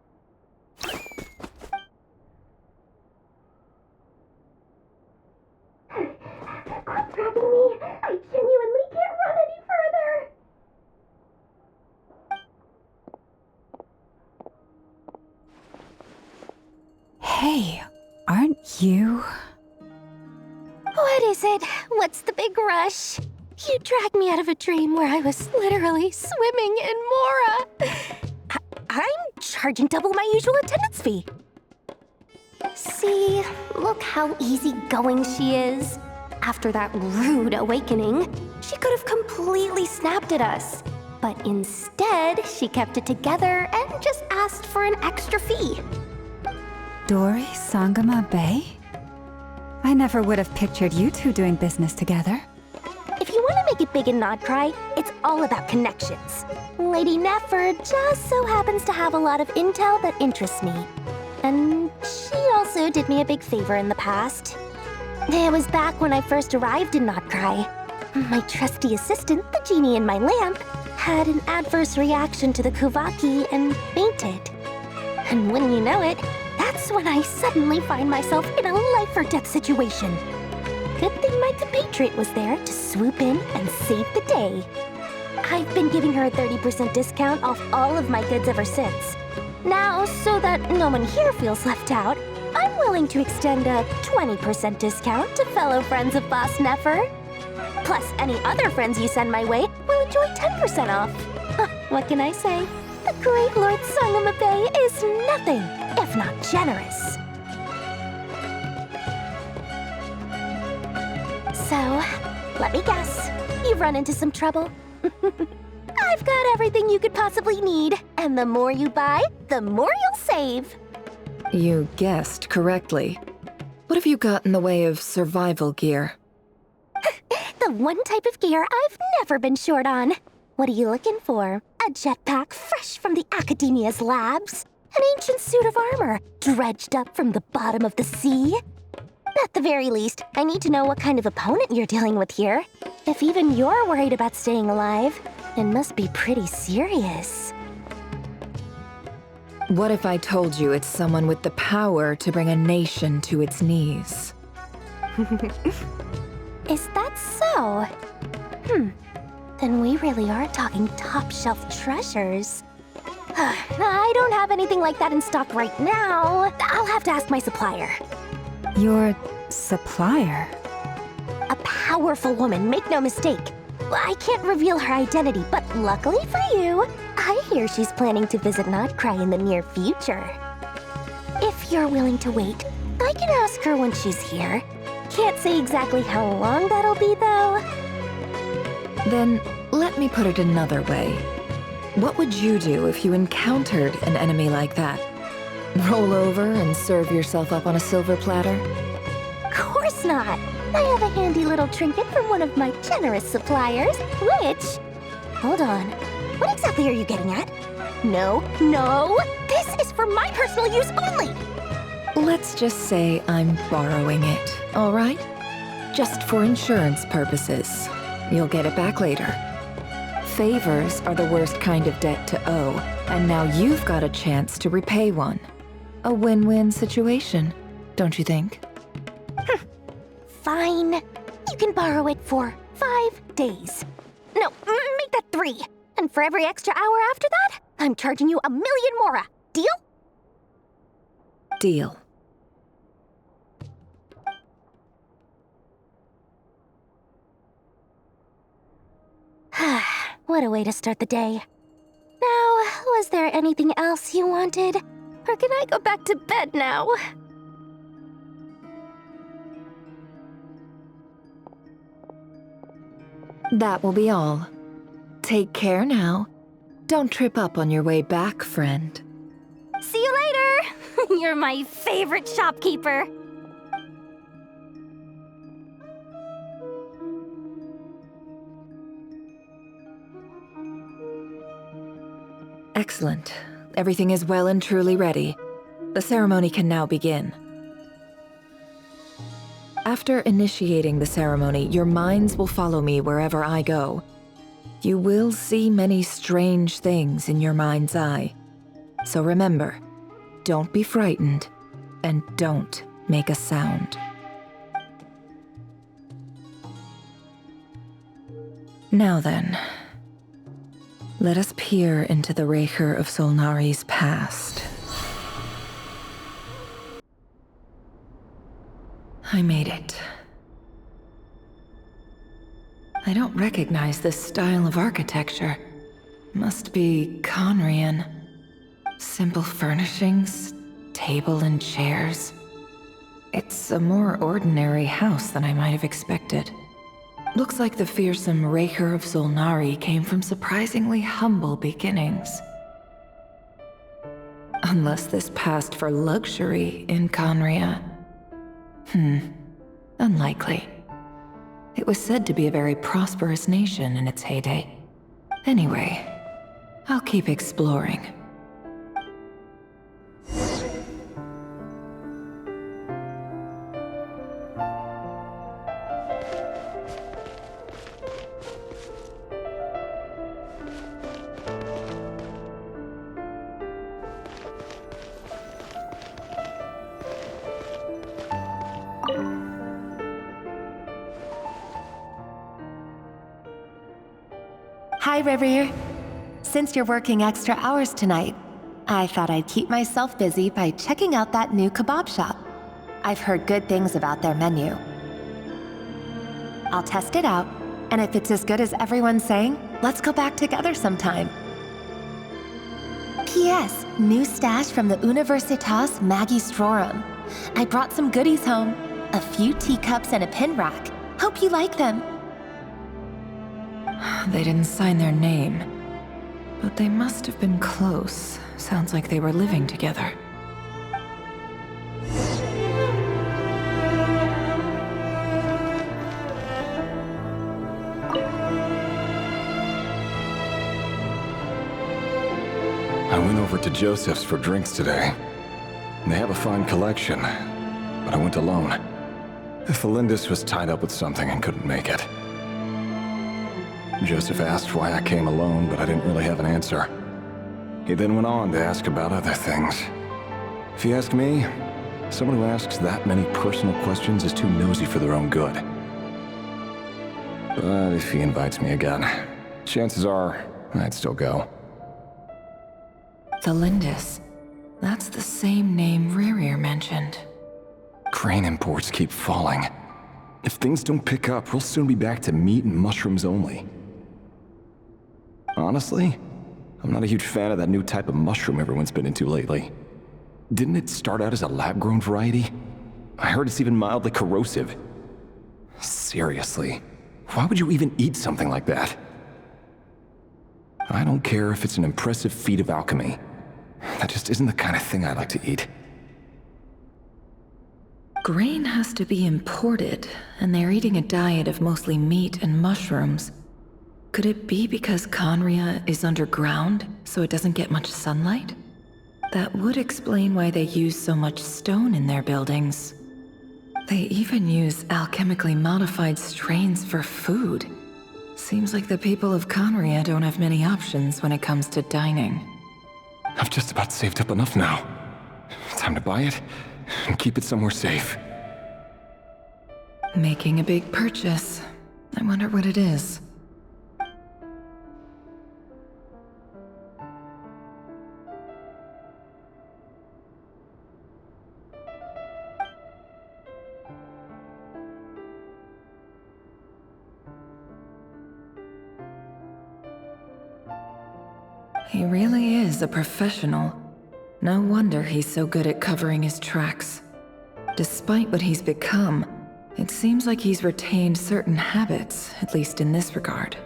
Quit grabbing me. I genuinely can't run any further. Hey, aren't you? What is it? What's the big rush? You dragged me out of a dream where I was literally swimming in Mora. I'm charging double my usual attendance fee. See, look how easygoing she is. After that rude awakening, She could have completely snapped at us. But instead, she kept it together and just asked for an extra fee. Dori Sangama Bay? I never would have pictured you two doing business together. If you want to make it big in Nodcry, it's all about connections. Lady Nefer just so happens to have a lot of intel that interests me. And she also did me a big favor in the past. It was back when I first arrived in Nodcry. My trusty assistant, the genie in my lamp, had an adverse reaction to the Kuvaki and fainted. And wouldn't you know it, that's when I suddenly find myself in a life-or-death situation. Good thing my compatriot was there to swoop in and save the day. I've been giving her a 30% discount off all of my goods ever since. Now, so that no one here feels left out, I'm willing to extend a 20% discount to fellow friends of Boss Nefer. Plus, any other friends you send my way will enjoy 10% off. What can I say? The great Lord Sangama Bay is nothing if not generous. So, let me guess. You've run into some trouble? I've got everything you could possibly need. And the more you buy, the more you'll save. You guessed correctly. What have you got in the way of survival gear? The one type of gear I've never been short on. What are you looking for? A jetpack fresh from the Academia's labs? An ancient suit of armor dredged up from the bottom of the sea? At the very least, I need to know what kind of opponent you're dealing with here. If even you're worried about staying alive, it must be pretty serious. What if I told you it's someone with the power to bring a nation to its knees? Is that so? Then we really are talking top-shelf treasures. I don't have anything like that in stock right now. I'll have to ask my supplier. Your supplier? A powerful woman, make no mistake. I can't reveal her identity, but luckily for you, I hear she's planning to visit Nodcry in the near future. If you're willing to wait, I can ask her when she's here. Can't say exactly how long that'll be, though. Then, let me put it another way. What would you do if you encountered an enemy like that? Roll over and serve yourself up on a silver platter? Course not! I have a handy little trinket from one of my generous suppliers, which... Hold on. What exactly are you getting at? No, no! This is for my personal use only! Let's just say I'm borrowing it, all right? Just for insurance purposes. You'll get it back later. Favors are the worst kind of debt to owe, and now you've got a chance to repay one. A win-win situation, don't you think? Fine. You can borrow it for 5 days. No, make that 3. And for every extra hour after that, I'm charging you 1,000,000 mora. Deal? Deal. What a way to start the day. Now, was there anything else you wanted? Or can I go back to bed now? That will be all. Take care now. Don't trip up on your way back, friend. See you later! You're my favorite shopkeeper. Excellent. Everything is well and truly ready. The ceremony can now begin. After initiating the ceremony, your minds will follow me wherever I go. You will see many strange things in your mind's eye. So remember, don't be frightened, and don't make a sound. Now then, let us peer into the Raker of Solnari's past. I made it. I don't recognize this style of architecture. Must be Conrian. Simple furnishings, table and chairs. It's a more ordinary house than I might have expected. Looks like the fearsome Raker of Solnari came from surprisingly humble beginnings. Unless this passed for luxury in Conria. Unlikely. It was said to be a very prosperous nation in its heyday. Anyway, I'll keep exploring. Hi, Rivier. Since you're working extra hours tonight, I thought I'd keep myself busy by checking out that new kebab shop. I've heard good things about their menu. I'll test it out, and if it's as good as everyone's saying, let's go back together sometime. P.S. New stash from the Universitas Magistrorum. I brought some goodies home. A few teacups and a pin rack. Hope you like them. They didn't sign their name, but they must have been close. Sounds like they were living together. I went over to Joseph's for drinks today. They have a fine collection, but I went alone. Felindis was tied up with something and couldn't make it. Joseph asked why I came alone, but I didn't really have an answer. He then went on to ask about other things. If you ask me, someone who asks that many personal questions is too nosy for their own good. But if he invites me again, chances are I'd still go. Felindis. That's the same name Rerir mentioned. Crane imports keep falling. If things don't pick up, we'll soon be back to meat and mushrooms only. Honestly, I'm not a huge fan of that new type of mushroom everyone's been into lately. Didn't it start out as a lab-grown variety? I heard it's even mildly corrosive. Seriously, why would you even eat something like that? I don't care if it's an impressive feat of alchemy. That just isn't the kind of thing I like to eat. Grain has to be imported, and they're eating a diet of mostly meat and mushrooms. Could it be because Conria is underground, so it doesn't get much sunlight? That would explain why they use so much stone in their buildings. They even use alchemically modified strains for food. Seems like the people of Conria don't have many options when it comes to dining. I've just about saved up enough now. Time to buy it and keep it somewhere safe. Making a big purchase. I wonder what it is. He really is a professional. No wonder he's so good at covering his tracks. Despite what he's become, it seems like he's retained certain habits, at least in this regard.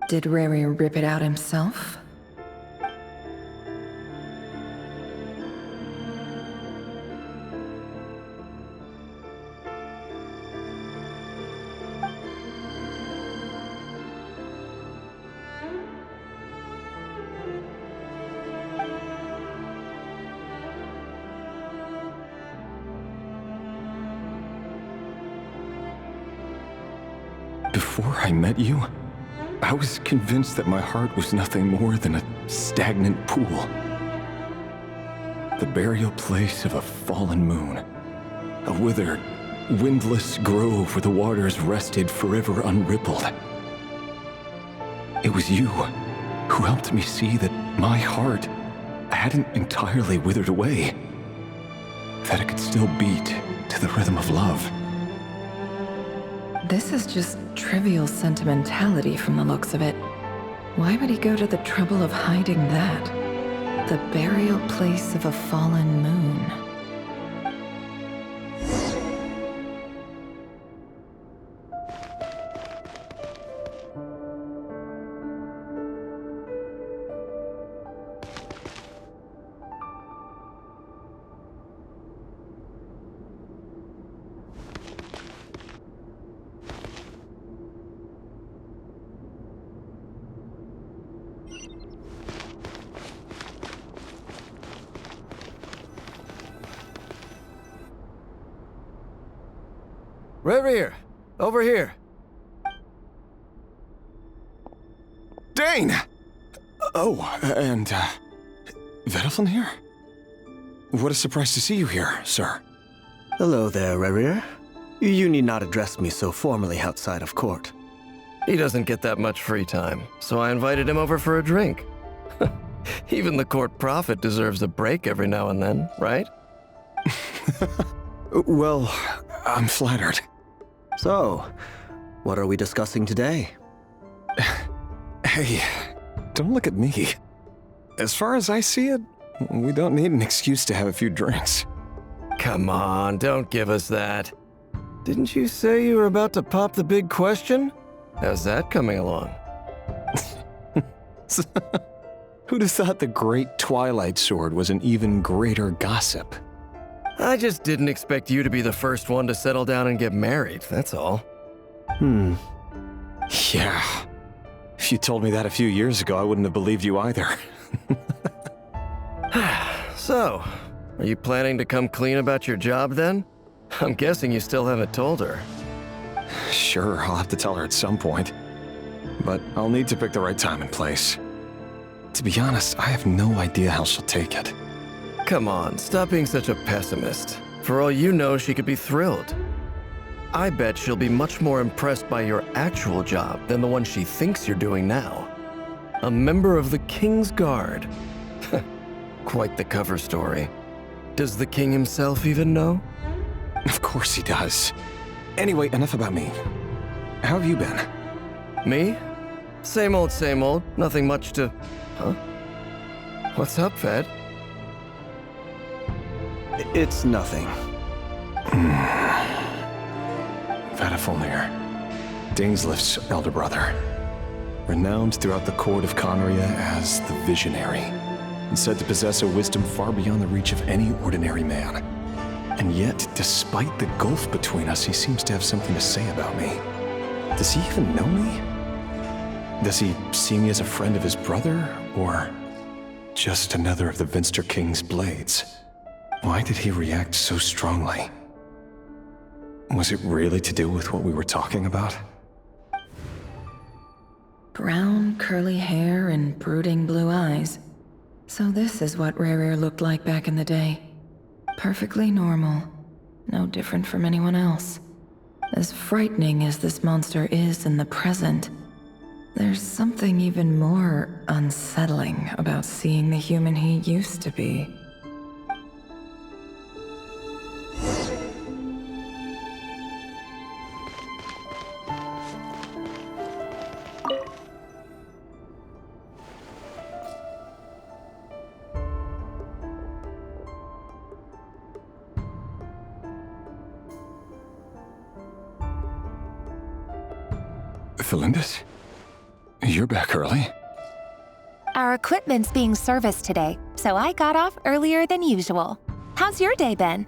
Did Rerir rip it out himself? Before I met you, I was convinced that my heart was nothing more than a stagnant pool. The burial place of a fallen moon. A withered, windless grove where the waters rested forever unrippled. It was you who helped me see that my heart hadn't entirely withered away. That it could still beat to the rhythm of love. This is just trivial sentimentality from the looks of it. Why would he go to the trouble of hiding that? The burial place of a fallen moon. Reverie, over here. Dane! Oh, and, Vediflin here? What a surprise to see you here, sir. Hello there, Reverie. You need not address me so formally outside of court. He doesn't get that much free time, so I invited him over for a drink. Even the court prophet deserves a break every now and then, right? Well, I'm flattered. So, what are we discussing today? Hey, don't look at me. As far as I see it, we don't need an excuse to have a few drinks. Come on, don't give us that. Didn't you say you were about to pop the big question? How's that coming along? Who'd have thought the great Twilight Sword was an even greater gossip? I just didn't expect you to be the first one to settle down and get married, that's all. Yeah. If you told me that a few years ago, I wouldn't have believed you either. So, are you planning to come clean about your job then? I'm guessing you still haven't told her. Sure, I'll have to tell her at some point. But I'll need to pick the right time and place. To be honest, I have no idea how she'll take it. Come on, stop being such a pessimist. For all you know, she could be thrilled. I bet she'll be much more impressed by your actual job than the one she thinks you're doing now. A member of the King's Guard. Quite the cover story. Does the king himself even know? Of course he does. Anyway, enough about me. How have you been? Me? Same old, nothing much to... Huh? What's up, Ved? It's nothing. Vediflin, Dainslift's elder brother. Renowned throughout the court of Conria as the Visionary, and said to possess a wisdom far beyond the reach of any ordinary man. And yet, despite the gulf between us, he seems to have something to say about me. Does he even know me? Does he see me as a friend of his brother, or just another of the Vinster King's blades? Why did he react so strongly? Was it really to do with what we were talking about? Brown, curly hair and brooding blue eyes. So this is what Rerir looked like back in the day. Perfectly normal. No different from anyone else. As frightening as this monster is in the present, there's something even more unsettling about seeing the human he used to be. Felindis? You're back early? Our equipment's being serviced today, so I got off earlier than usual. How's your day been?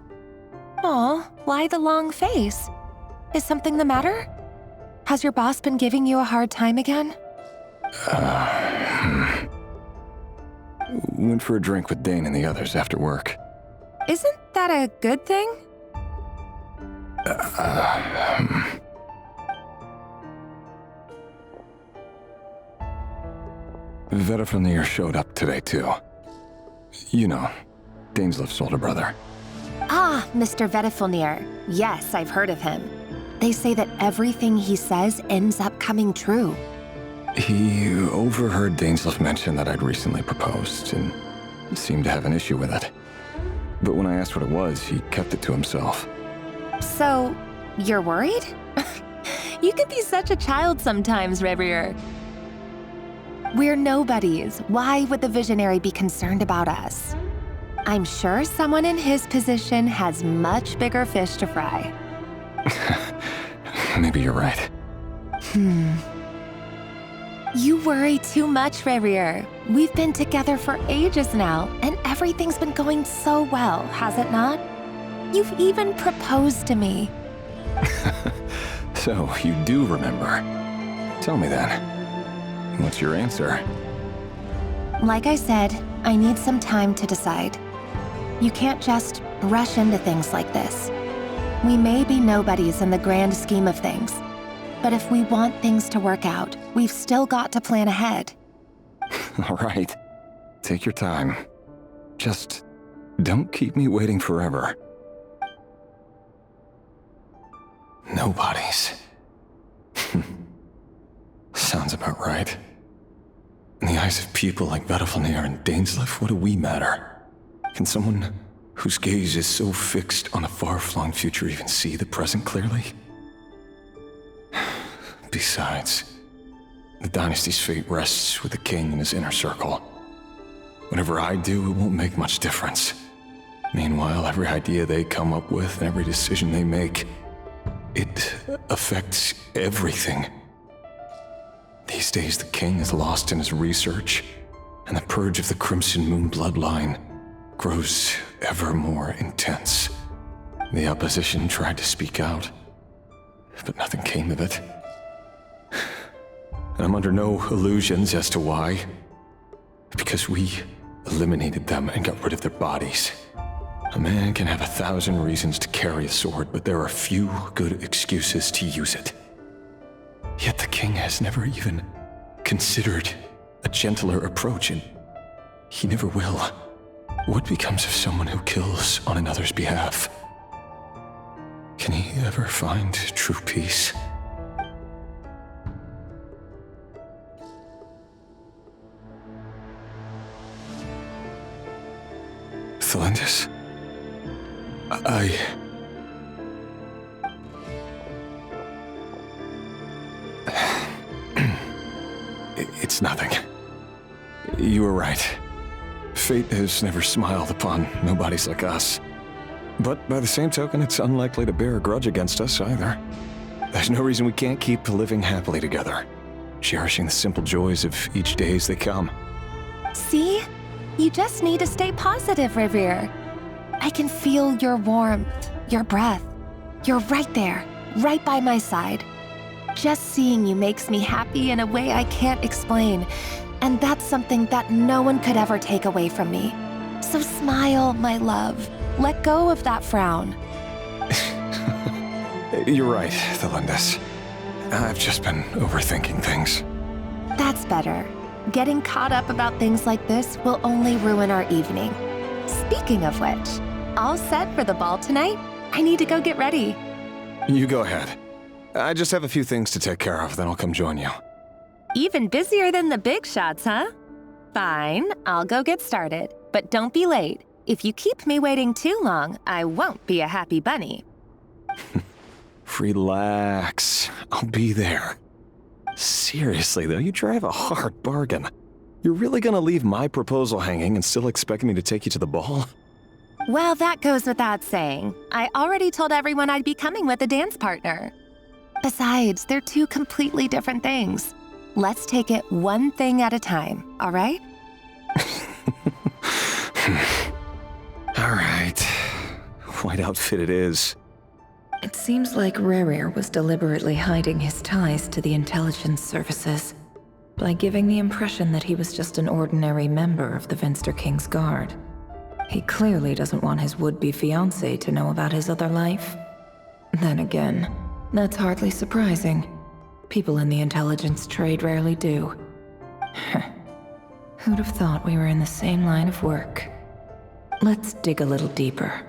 Aw, why the long face? Is something the matter? Has your boss been giving you a hard time again? Went for a drink with Dane and the others after work. Isn't that a good thing? Vediflin showed up today, too. You know, Dainslift's older brother. Ah, Mr. Vediflin. Yes, I've heard of him. They say that everything he says ends up coming true. He overheard Dainslift mention that I'd recently proposed, and seemed to have an issue with it. But when I asked what it was, he kept it to himself. So, you're worried? You can be such a child sometimes, Reverie. We're nobodies. Why would the visionary be concerned about us? I'm sure someone in his position has much bigger fish to fry. Maybe you're right. You worry too much, Rerir. We've been together for ages now, and everything's been going so well, has it not? You've even proposed to me. So, you do remember. Tell me then. What's your answer? Like I said, I need some time to decide. You can't just rush into things like this. We may be nobodies in the grand scheme of things, but if we want things to work out, we've still got to plan ahead. All right. Take your time. Just don't keep me waiting forever. Nobodies. Sounds about right. In the eyes of people like Battlefield and Dainsleif, what do we matter? Can someone whose gaze is so fixed on a far-flung future even see the present clearly? Besides, the dynasty's fate rests with the king and his inner circle. Whatever I do, it won't make much difference. Meanwhile, every idea they come up with and every decision they make, it affects everything. These days, the king is lost in his research, and the purge of the Crimson Moon bloodline grows ever more intense. The opposition tried to speak out, but nothing came of it. And I'm under no illusions as to why. Because we eliminated them and got rid of their bodies. A man can have 1,000 reasons to carry a sword, but there are few good excuses to use it. Yet the king has never even considered a gentler approach, and he never will. What becomes of someone who kills on another's behalf? Can he ever find true peace? Thelindis? It's nothing. You were right. Fate has never smiled upon nobodies like us. But by the same token, it's unlikely to bear a grudge against us either. There's no reason we can't keep living happily together, cherishing the simple joys of each day as they come. See? You just need to stay positive, Rerir. I can feel your warmth, your breath. You're right there, right by my side. Just seeing you makes me happy in a way I can't explain, and that's something that no one could ever take away from me. So smile, my love. Let go of that frown. You're right, Thelindis. I've just been overthinking things. That's better. Getting caught up about things like this will only ruin our evening. Speaking of which, all set for the ball tonight? I need to go get ready. You go ahead. I just have a few things to take care of, then I'll come join you. Even busier than the big shots, huh? Fine, I'll go get started. But don't be late. If you keep me waiting too long, I won't be a happy bunny. Relax. I'll be there. Seriously, though, you drive a hard bargain. You're really gonna leave my proposal hanging and still expect me to take you to the ball? Well, that goes without saying. I already told everyone I'd be coming with a dance partner. Besides, they're two completely different things. Let's take it one thing at a time, all right? All right. White outfit it is. It seems like Rerir was deliberately hiding his ties to the intelligence services by giving the impression that he was just an ordinary member of the Venster King's Guard. He clearly doesn't want his would-be fiancée to know about his other life. Then again, that's hardly surprising. People in the intelligence trade rarely do. Who'd have thought we were in the same line of work? Let's dig a little deeper.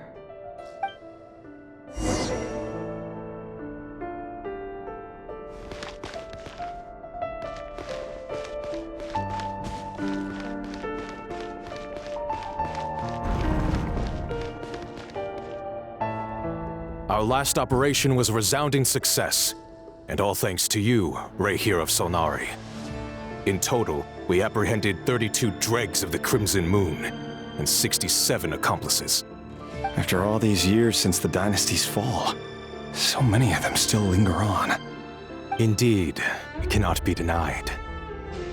Our last operation was a resounding success, and all thanks to you, Rehir of Solnari. In total, we apprehended 32 dregs of the Crimson Moon, and 67 accomplices. After all these years since the dynasty's fall, so many of them still linger on. Indeed, it cannot be denied.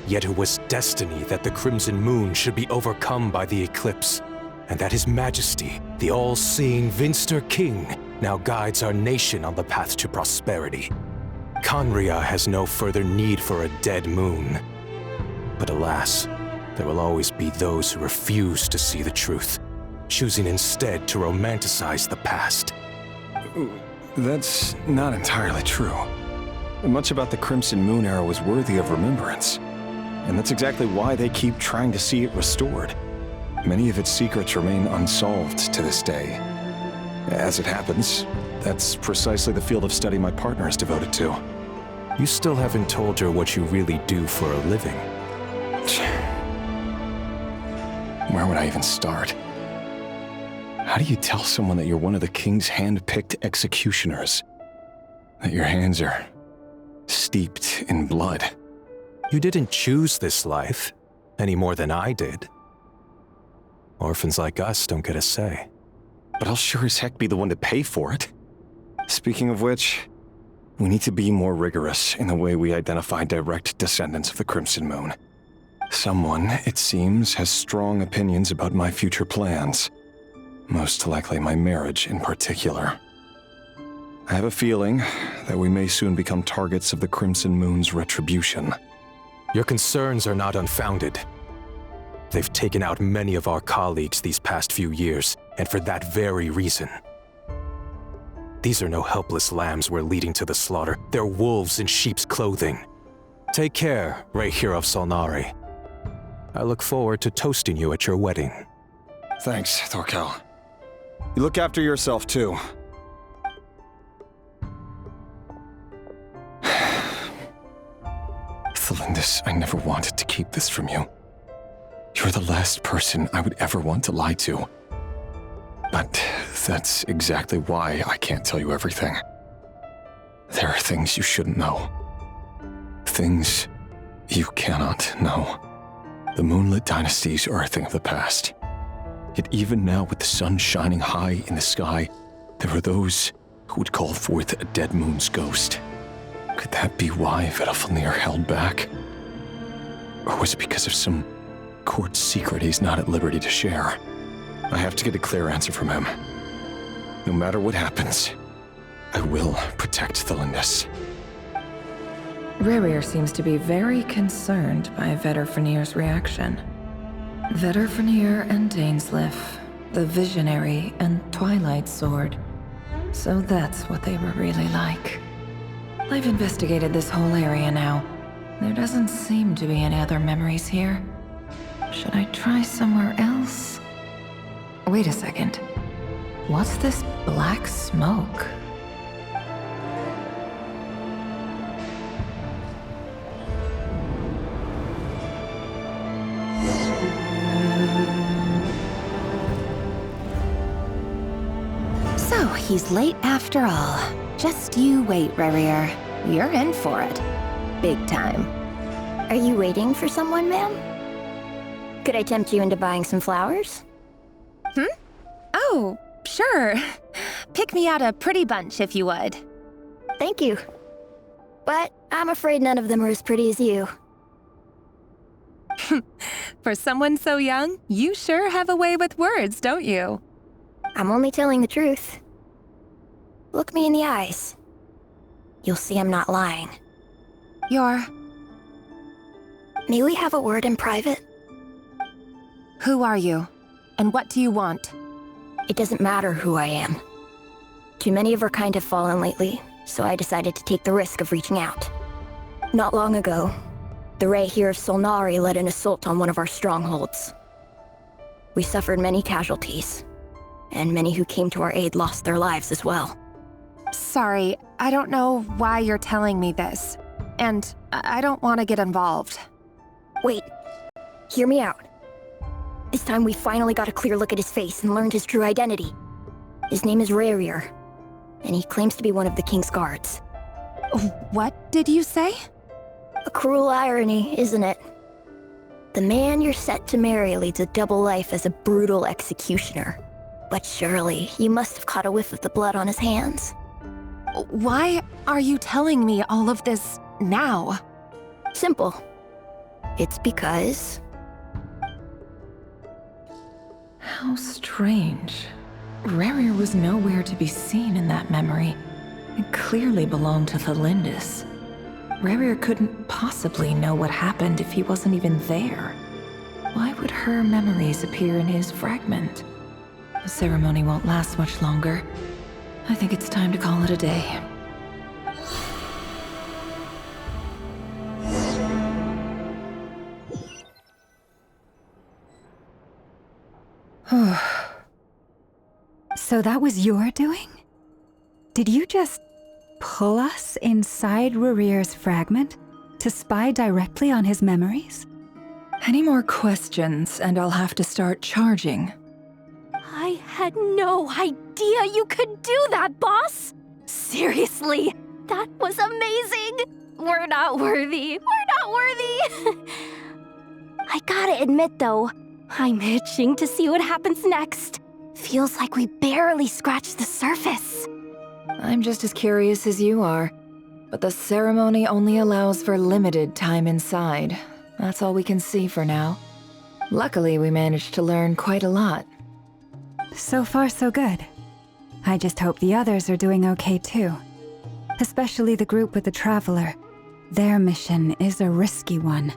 Yet it was destiny that the Crimson Moon should be overcome by the eclipse, and that His Majesty, the all-seeing Vinster King, now guides our nation on the path to prosperity. Conria has no further need for a dead moon. But alas, there will always be those who refuse to see the truth, choosing instead to romanticize the past. That's not entirely true. Much about the Crimson Moon era was worthy of remembrance, and that's exactly why they keep trying to see it restored. Many of its secrets remain unsolved to this day. As it happens, that's precisely the field of study my partner is devoted to. You still haven't told her what you really do for a living. Where would I even start? How do you tell someone that you're one of the king's hand-picked executioners? That your hands are steeped in blood? You didn't choose this life, any more than I did. Orphans like us don't get a say. But I'll sure as heck be the one to pay for it. Speaking of which, we need to be more rigorous in the way we identify direct descendants of the Crimson Moon. Someone, it seems, has strong opinions about my future plans. Most likely my marriage in particular. I have a feeling that we may soon become targets of the Crimson Moon's retribution. Your concerns are not unfounded. They've taken out many of our colleagues these past few years, and for that very reason. These are no helpless lambs we're leading to the slaughter. They're wolves in sheep's clothing. Take care, Rehir of Solnari. I look forward to toasting you at your wedding. Thanks, Thorkel. You look after yourself, too. Thelindis, I never wanted to keep this from you. You're the last person I would ever want to lie to. But that's exactly why I can't tell you everything. There are things you shouldn't know. Things you cannot know. The moonlit dynasties are a thing of the past. Yet even now, with the sun shining high in the sky, there are those who would call forth a dead moon's ghost. Could that be why Vedalfnir held back? Or was it because of some court secret he's not at liberty to share? I have to get a clear answer from him. No matter what happens, I will protect Thelindis. Rehir seems to be very concerned by Vedalfnir's reaction. Vedalfnir and Dainsleif, the Visionary and Twilight Sword. So that's what they were really like. I've investigated this whole area now. There doesn't seem to be any other memories here. Should I try somewhere else? Wait a second. What's this black smoke? So he's late after all. Just you wait, Rehir. You're in for it. Big time. Are you waiting for someone, ma'am? Could I tempt you into buying some flowers? Oh, sure. Pick me out a pretty bunch if you would. Thank you. But I'm afraid none of them are as pretty as you. For someone so young, you sure have a way with words, don't you? I'm only telling the truth. Look me in the eyes. You'll see I'm not lying. May we have a word in private? Who are you? And what do you want? It doesn't matter who I am. Too many of our kind have fallen lately, so I decided to take the risk of reaching out. Not long ago, the Rehir of Solnari led an assault on one of our strongholds. We suffered many casualties, and many who came to our aid lost their lives as well. Sorry, I don't know why you're telling me this. And I don't want to get involved. Wait, hear me out. This time we finally got a clear look at his face and learned his true identity. His name is Rehir, and he claims to be one of the king's guards. What did you say? A cruel irony, isn't it? The man you're set to marry leads a double life as a brutal executioner. But surely, you must have caught a whiff of the blood on his hands. Why are you telling me all of this now? Simple. It's because... How strange. Rarier was nowhere to be seen in that memory. It clearly belonged to the Lindis. Rarier couldn't possibly know what happened if he wasn't even there. Why would her memories appear in his fragment? The ceremony won't last much longer. I think it's time to call it a day. So that was your doing? Did you just pull us inside Rarir's fragment to spy directly on his memories? Any more questions, and I'll have to start charging. I had no idea you could do that, boss! Seriously, that was amazing! We're not worthy. We're not worthy! I gotta admit, though, I'm itching to see what happens next. Feels like we barely scratched the surface. I'm just as curious as you are, but the ceremony only allows for limited time inside. That's all we can see for now. Luckily, we managed to learn quite a lot. So far, so good. I just hope the others are doing okay too. Especially the group with the Traveler. Their mission is a risky one.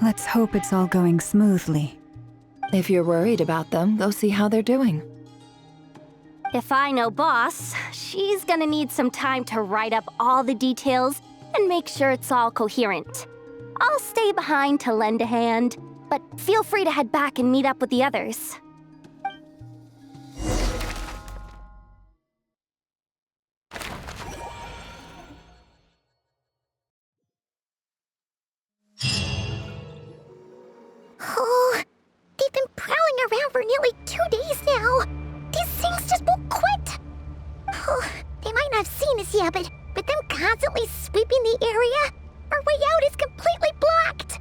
Let's hope it's all going smoothly. If you're worried about them, go see how they're doing. If I know Boss, she's gonna need some time to write up all the details and make sure it's all coherent. I'll stay behind to lend a hand, but feel free to head back and meet up with the others. Oh, they've been prowling around for nearly 2 days now. These things just won't quit. Oh, they might not have seen us yet, but them constantly sweeping the area, our way out is completely blocked.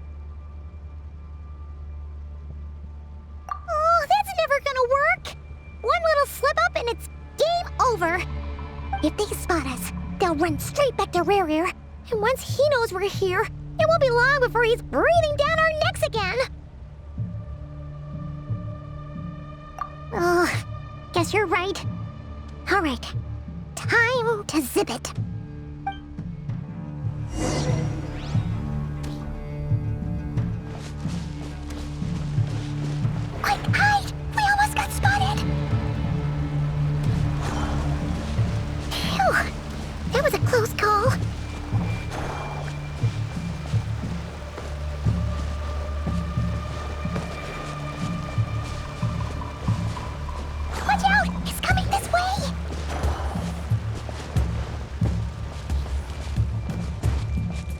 Oh, that's never gonna work. One little slip up and it's game over. If they spot us, they'll run straight back to Rarier. And once he knows we're here, it won't be long before he's breathing down our necks again. Oh, guess you're right. All right, time to zip it. Quick, hide! We almost got spotted! Phew, that was a close call. Watch out! He's coming this way!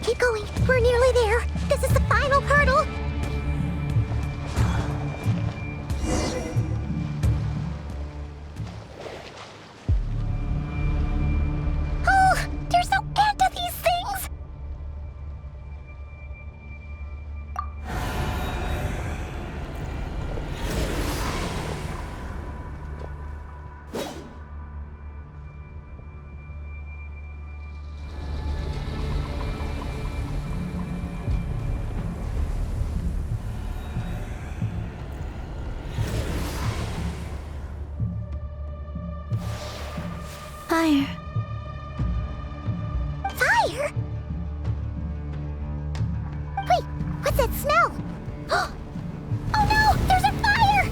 Keep going. We're nearly there. This is the final hurdle. Oh, there's no end to these things! Fire. Fire? Wait, what's that smell? Oh no, there's a fire!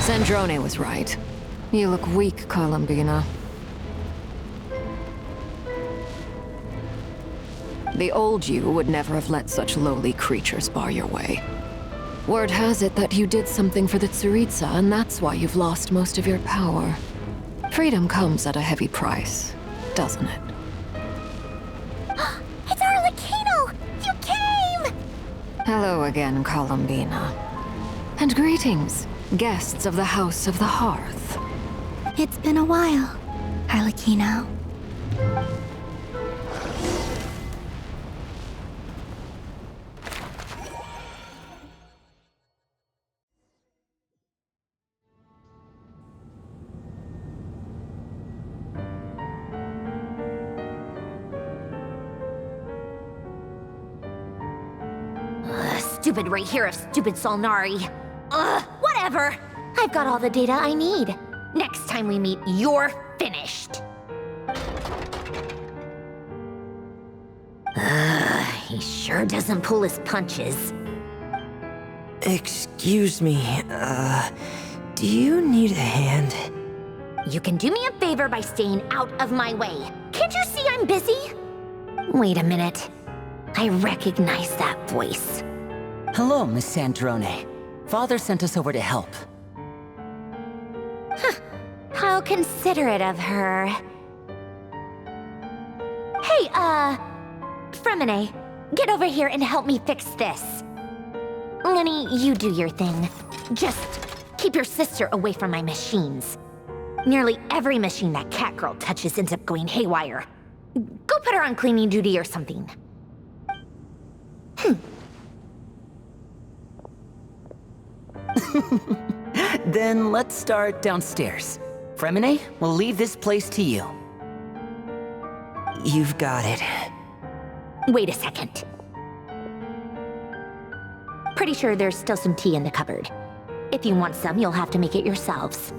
Sandrone was right. You look weak, Columbina. The old you would never have let such lowly creatures bar your way. Word has it that you did something for the Tsaritsa, and that's why you've lost most of your power. Freedom comes at a heavy price, doesn't it? It's Arlecchino! You came! Hello again, Columbina. And greetings, guests of the House of the Hearth. It's been a while, Arlecchino. Stupid right here of stupid Solnari. Ugh, whatever. I've got all the data I need. Next time we meet, you're finished. He sure doesn't pull his punches. Excuse me, do you need a hand? You can do me a favor by staying out of my way. Can't you see I'm busy? Wait a minute. I recognize that voice. Hello, Miss Sandrone. Father sent us over to help. Huh. How considerate of her. Hey, Fremine, get over here and help me fix this. Lenny, you do your thing. Just keep your sister away from my machines. Nearly every machine that Catgirl touches ends up going haywire. Go put her on cleaning duty or something. Then let's start downstairs. Fremine, we'll leave this place to you. You've got it. Wait a second. Pretty sure there's still some tea in the cupboard. If you want some, you'll have to make it yourselves.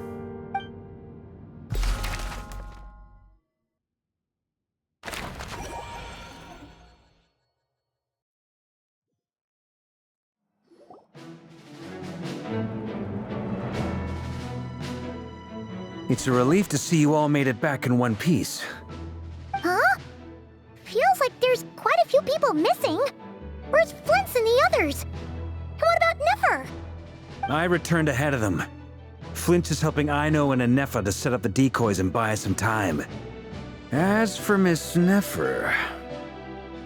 It's a relief to see you all made it back in one piece. Huh? Feels like there's quite a few people missing. Where's Flint's and the others? And what about Nefer? I returned ahead of them. Flint is helping Aino and Anefa to set up the decoys and buy us some time. As for Miss Nefer...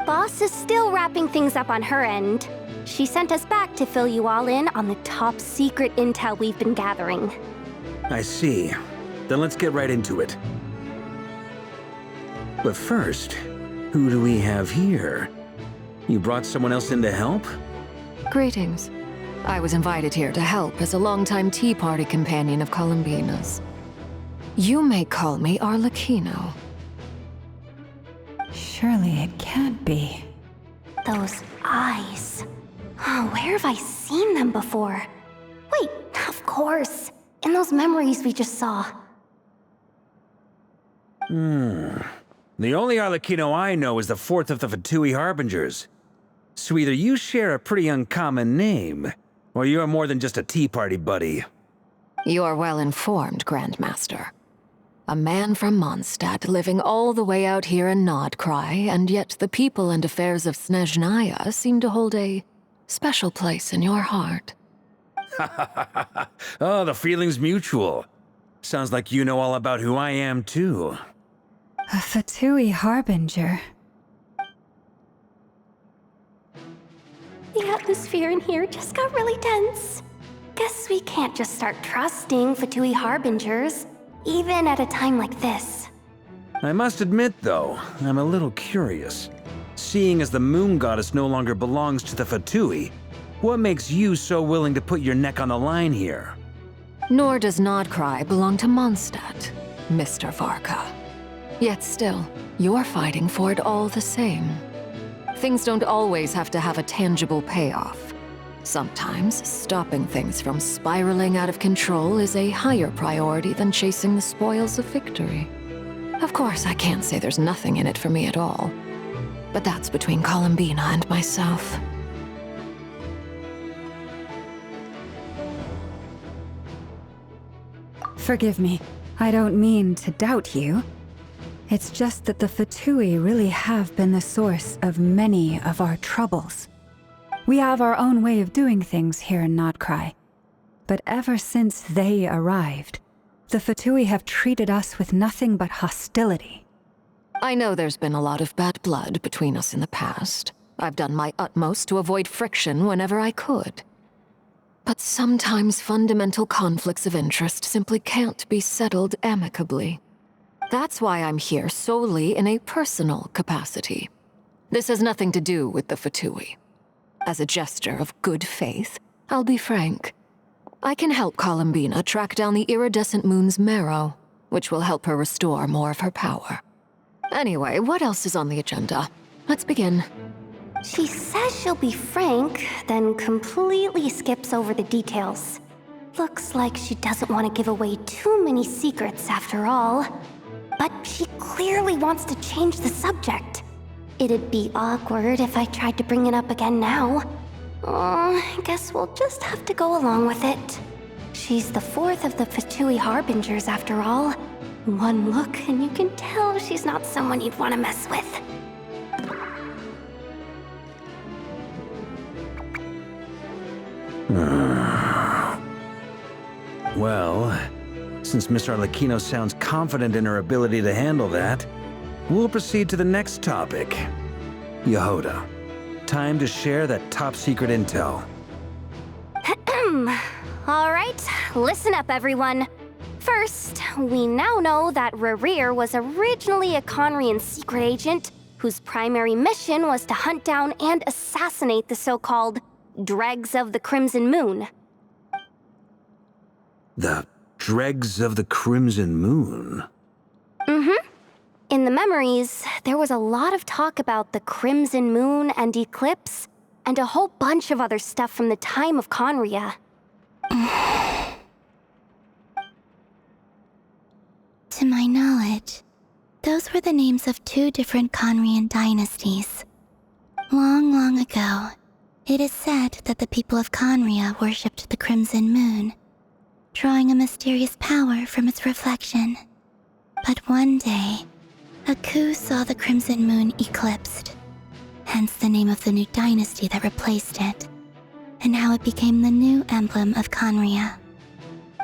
Boss is still wrapping things up on her end. She sent us back to fill you all in on the top secret intel we've been gathering. I see. Then let's get right into it. But first, who do we have here? You brought someone else in to help? Greetings. I was invited here to help as a longtime Tea Party companion of Columbina's. You may call me Arlecchino. Surely it can't be. Those eyes. Oh, where have I seen them before? Wait, of course. In those memories we just saw. The only Arlecchino I know is the fourth of the Fatui Harbingers. So either you share a pretty uncommon name, or you're more than just a Tea Party buddy. You're well informed, Grandmaster. A man from Mondstadt living all the way out here in Nodcry, and yet the people and affairs of Snezhnaya seem to hold a special place in your heart. Oh, the feeling's mutual. Sounds like you know all about who I am, too. A Fatui Harbinger. The atmosphere in here just got really tense. Guess we can't just start trusting Fatui Harbingers, even at a time like this. I must admit, though, I'm a little curious. Seeing as the Moon Goddess no longer belongs to the Fatui, what makes you so willing to put your neck on the line here? Nor does Nodcry belong to Mondstadt, Mr. Varka. Yet still, you're fighting for it all the same. Things don't always have to have a tangible payoff. Sometimes, stopping things from spiraling out of control is a higher priority than chasing the spoils of victory. Of course, I can't say there's nothing in it for me at all. But that's between Columbina and myself. Forgive me. I don't mean to doubt you. It's just that the Fatui really have been the source of many of our troubles. We have our own way of doing things here in Nodcry. But ever since they arrived, the Fatui have treated us with nothing but hostility. I know there's been a lot of bad blood between us in the past. I've done my utmost to avoid friction whenever I could. But sometimes fundamental conflicts of interest simply can't be settled amicably. That's why I'm here solely in a personal capacity. This has nothing to do with the Fatui. As a gesture of good faith, I'll be frank. I can help Columbina track down the iridescent moon's marrow, which will help her restore more of her power. Anyway, what else is on the agenda? Let's begin. She says she'll be frank, then completely skips over the details. Looks like she doesn't want to give away too many secrets after all. But she clearly wants to change the subject. It'd be awkward if I tried to bring it up again now. I guess we'll just have to go along with it. She's the fourth of the Fatui Harbingers after all. One look and you can tell she's not someone you'd want to mess with. Well, since Miss Arlecchino sounds confident in her ability to handle that, we'll proceed to the next topic. Yehoda, time to share that top-secret intel. All right, listen up, everyone. First, we now know that Rerir was originally a Conrian secret agent whose primary mission was to hunt down and assassinate the so-called Dregs of the Crimson Moon. The Dregs of the Crimson Moon? Mm-hmm. In the memories, there was a lot of talk about the Crimson Moon and Eclipse, and a whole bunch of other stuff from the time of Conria. To my knowledge, those were the names of two different Conrian dynasties. Long, long ago, it is said that the people of Conria worshipped the Crimson Moon, drawing a mysterious power from its reflection. But one day, a coup saw the Crimson Moon eclipsed, hence the name of the new dynasty that replaced it, and how it became the new emblem of Conria.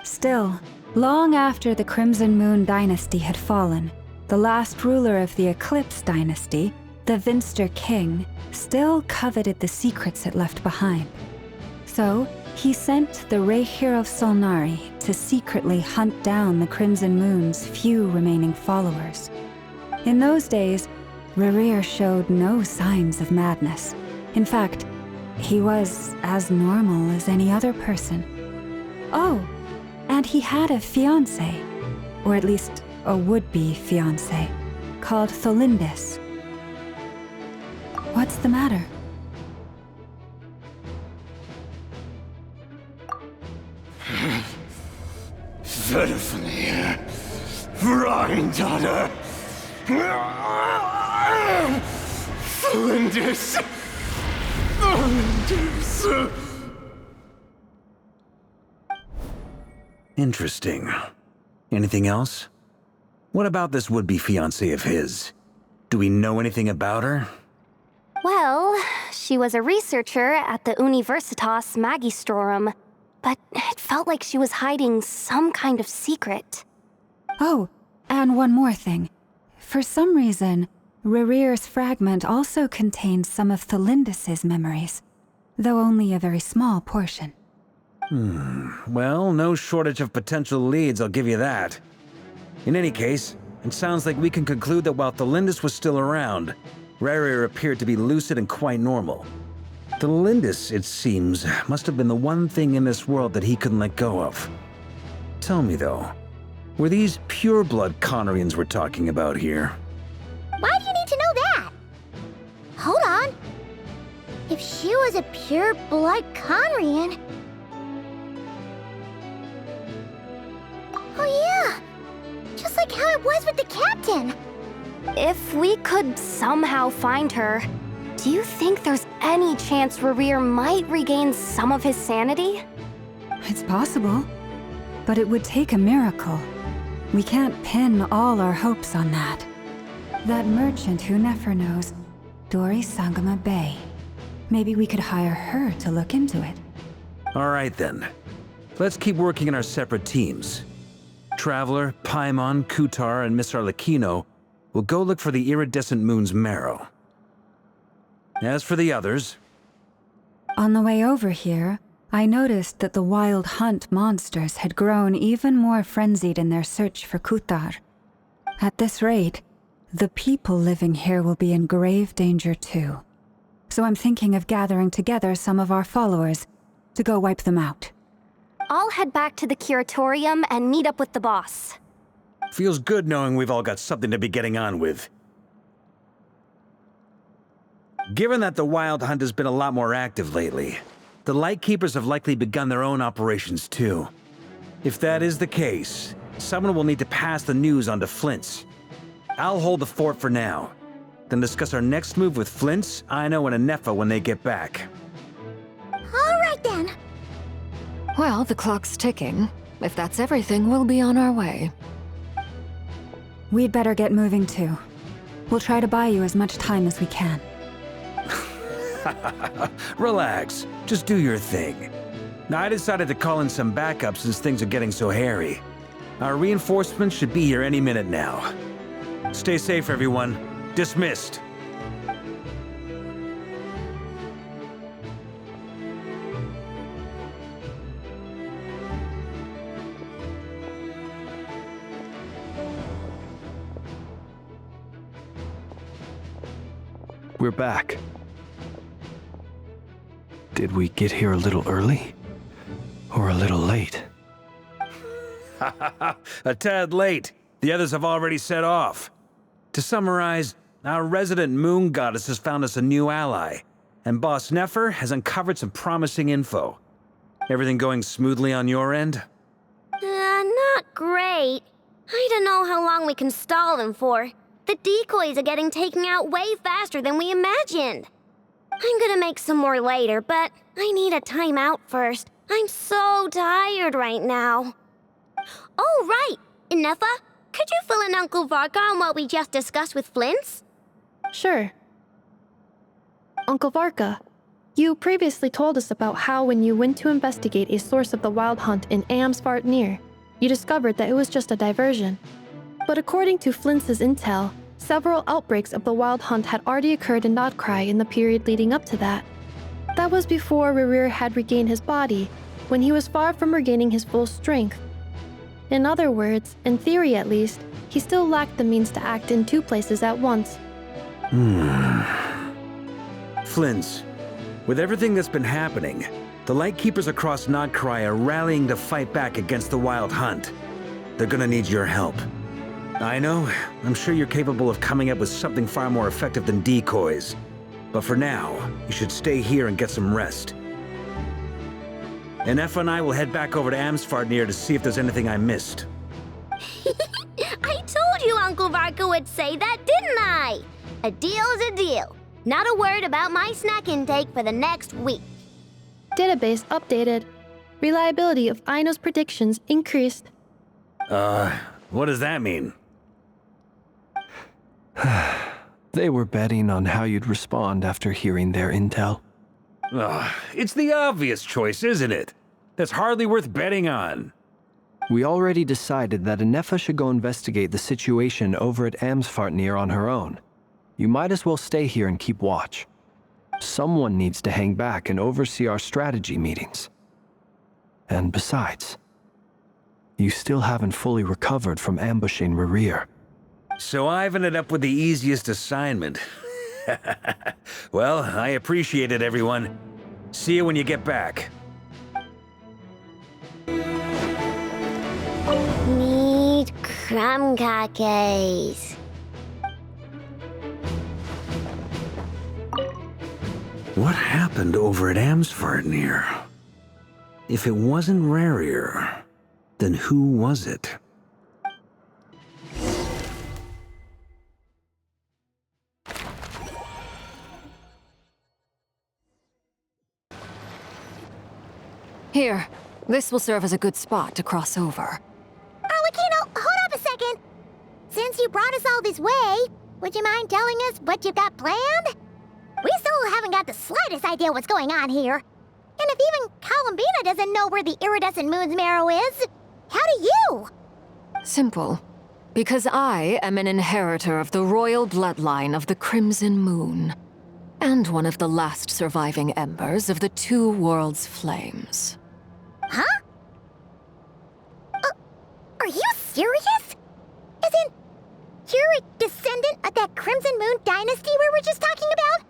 Still, long after the Crimson Moon dynasty had fallen, the last ruler of the Eclipse dynasty, the Vinster King, still coveted the secrets it left behind. So, he sent the Rehir of Solnari to secretly hunt down the Crimson Moon's few remaining followers. In those days, Rerir showed no signs of madness. In fact, he was as normal as any other person. Oh, and he had a fiancé, or at least a would-be fiancé, called Tholindis. What's the matter? Verfnir, Rheindaughter, Tholindis. Interesting. Anything else? What about this would-be fiancé of his? Do we know anything about her? Well, she was a researcher at the Universitas Magistrorum, but it felt like she was hiding some kind of secret. Oh, and one more thing. For some reason, Rerir's fragment also contains some of Tholindis' memories, though only a very small portion. Well, no shortage of potential leads, I'll give you that. In any case, it sounds like we can conclude that while Tholindis was still around, Rerir appeared to be lucid and quite normal. Tholindis, it seems, must have been the one thing in this world that he couldn't let go of. Tell me though, were these pure-blood Conrians we're talking about here? Why do you need to know that? Hold on. If she was a pure-blood Conrian... Oh yeah! Just like how it was with the captain! If we could somehow find her, do you think there's any chance Rerir might regain some of his sanity? It's possible, but it would take a miracle. We can't pin all our hopes on that. That merchant who Nefer knows, Dori Sangama Bay. Maybe we could hire her to look into it. All right then. Let's keep working in our separate teams. Traveler, Paimon, Kutar, and Miss Arlecchino will go look for the iridescent moon's marrow. As for the others... On the way over here, I noticed that the Wild Hunt monsters had grown even more frenzied in their search for Kutar. At this rate, the people living here will be in grave danger too. So I'm thinking of gathering together some of our followers to go wipe them out. I'll head back to the curatorium and meet up with the boss. Feels good knowing we've all got something to be getting on with. Given that the Wild Hunt has been a lot more active lately, the Lightkeepers have likely begun their own operations too. If that is the case, someone will need to pass the news on to Flint's. I'll hold the fort for now, then discuss our next move with Flint's, Aino, and Anefa when they get back. All right then. Well, the clock's ticking. If that's everything, we'll be on our way. We'd better get moving too. We'll try to buy you as much time as we can. Relax. Just do your thing. Now, I decided to call in some backup since things are getting so hairy. Our reinforcements should be here any minute now. Stay safe, everyone. Dismissed. We're back. Did we get here a little early? Or a little late? A tad late. The others have already set off. To summarize, our resident moon goddess has found us a new ally, and Boss Nefer has uncovered some promising info. Everything going smoothly on your end? Not great. I don't know how long we can stall them for. The decoys are getting taken out way faster than we imagined. I'm gonna make some more later, but I need a timeout first. I'm so tired right now. Oh, right! Anefa, could you fill in Uncle Varka on what we just discussed with Flint's? Sure. Uncle Varka, you previously told us about how when you went to investigate a source of the Wild Hunt in Amsvartnir, you discovered that it was just a diversion. But according to Flint's intel, several outbreaks of the Wild Hunt had already occurred in Nodcry in the period leading up to that. That was before Rerir had regained his body, when he was far from regaining his full strength. In other words, in theory at least, he still lacked the means to act in two places at once. Flint's, with everything that's been happening, the Lightkeepers across Nodcry are rallying to fight back against the Wild Hunt. They're gonna need your help. I know, I'm sure you're capable of coming up with something far more effective than decoys. But for now, you should stay here and get some rest. Anefa and I will head back over to Amsvartnir to see if there's anything I missed. I told you Uncle Varka would say that, didn't I? A deal's a deal. Not a word about my snack intake for the next week. Database updated. Reliability of Aino's predictions increased. What does that mean? They were betting on how you'd respond after hearing their intel. It's the obvious choice, isn't it? That's hardly worth betting on. We already decided that Anefa should go investigate the situation over at Amsvartnir on her own. You might as well stay here and keep watch. Someone needs to hang back and oversee our strategy meetings. And besides, you still haven't fully recovered from ambushing Rerir. So I've ended up with the easiest assignment. Well, I appreciate it, everyone. See you when you get back. Need crumb cakes. What happened over at Amsvartnir? If it wasn't Rerir, then who was it? Here, this will serve as a good spot to cross over. Arlecchino, hold up a second. Since you brought us all this way, would you mind telling us what you've got planned? We still haven't got the slightest idea what's going on here. And if even Columbina doesn't know where the iridescent moon's marrow is, how do you? Simple. Because I am an inheritor of the royal bloodline of the Crimson Moon, and one of the last surviving embers of the Two Worlds' flames. Huh? Are you serious? As in, you're a descendant of that Crimson Moon dynasty we were just talking about?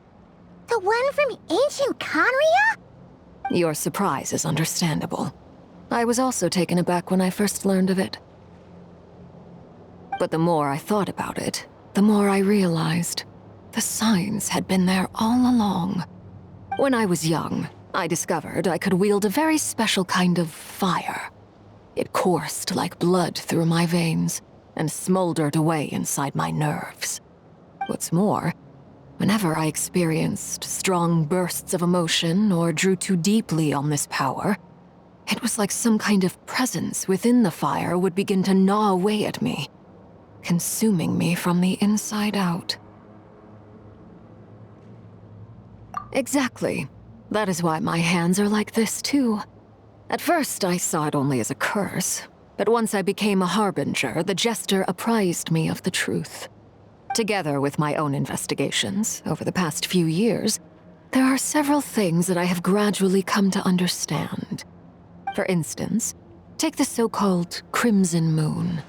The one from ancient Conria? Your surprise is understandable. I was also taken aback when I first learned of it. But the more I thought about it, the more I realized the signs had been there all along. When I was young, I discovered I could wield a very special kind of fire. It coursed like blood through my veins and smoldered away inside my nerves. What's more, whenever I experienced strong bursts of emotion or drew too deeply on this power, it was like some kind of presence within the fire would begin to gnaw away at me, consuming me from the inside out. Exactly. That is why my hands are like this, too. At first, I saw it only as a curse, but once I became a harbinger, the jester apprised me of the truth. Together with my own investigations, over the past few years, there are several things that I have gradually come to understand. For instance, take the so-called Crimson Moon.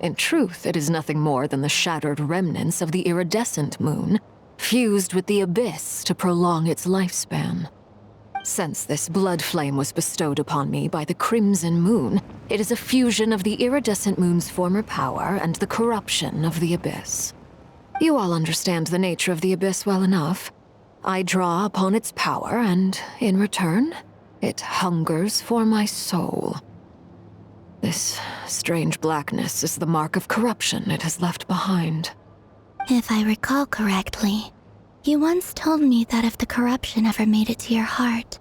In truth, it is nothing more than the shattered remnants of the iridescent moon, fused with the abyss to prolong its lifespan. Since this blood flame was bestowed upon me by the Crimson Moon, it is a fusion of the iridescent moon's former power and the corruption of the abyss. You all understand the nature of the abyss well enough. I draw upon its power, and in return, it hungers for my soul. This strange blackness is the mark of corruption it has left behind. If I recall correctly, you once told me that if the corruption ever made it to your heart,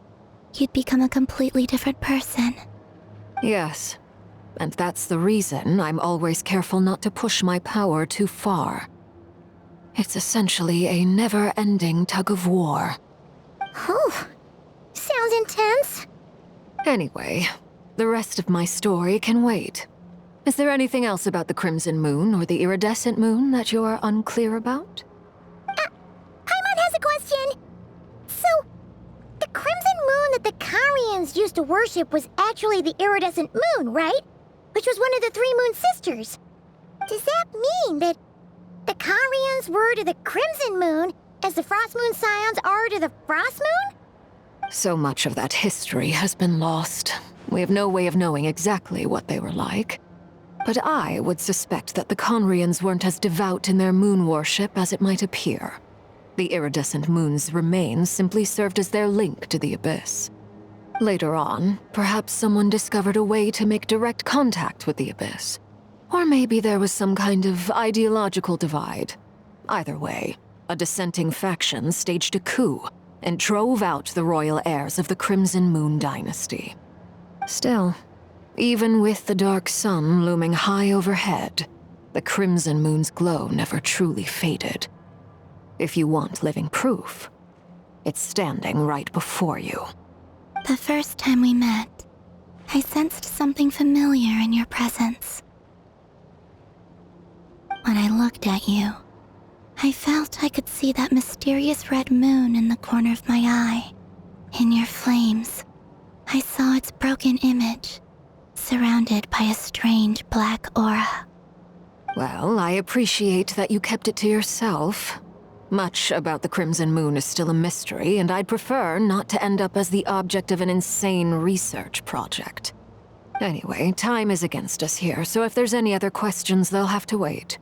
you'd become a completely different person. Yes, and that's the reason I'm always careful not to push my power too far. It's essentially a never-ending tug-of-war. Whew. Sounds intense. Anyway, the rest of my story can wait. Is there anything else about the Crimson Moon or the Iridescent Moon that you're unclear about? Paimon has a question. So, the Crimson Moon that the Carians used to worship was actually the Iridescent Moon, right? Which was one of the three Moon Sisters. Does that mean that the Carians were to the Crimson Moon as the Frost Moon Scions are to the Frost Moon? So much of that history has been lost. We have no way of knowing exactly what they were like. But I would suspect that the Conrians weren't as devout in their moon worship as it might appear. The iridescent moon's remains simply served as their link to the abyss. Later on, perhaps someone discovered a way to make direct contact with the abyss. Or maybe there was some kind of ideological divide. Either way, a dissenting faction staged a coup and drove out the royal heirs of the Crimson Moon dynasty. Still, even with the dark sun looming high overhead, the Crimson Moon's glow never truly faded. If you want living proof, it's standing right before you. The first time we met, I sensed something familiar in your presence. When I looked at you, I felt I could see that mysterious red moon in the corner of my eye. In your flames, I saw its broken image, surrounded by a strange black aura. Well, I appreciate that you kept it to yourself. Much about the Crimson Moon is still a mystery, and I'd prefer not to end up as the object of an insane research project. Anyway, time is against us here, so if there's any other questions, they'll have to wait.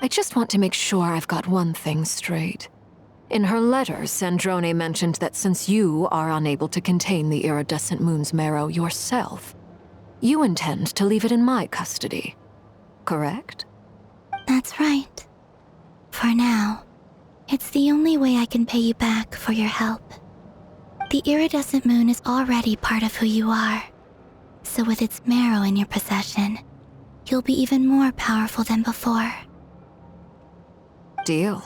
I just want to make sure I've got one thing straight. In her letters, Sandrone mentioned that since you are unable to contain the iridescent moon's marrow yourself, you intend to leave it in my custody. Correct? That's right. For now, it's the only way I can pay you back for your help. The iridescent moon is already part of who you are, so with its marrow in your possession, you'll be even more powerful than before. Deal.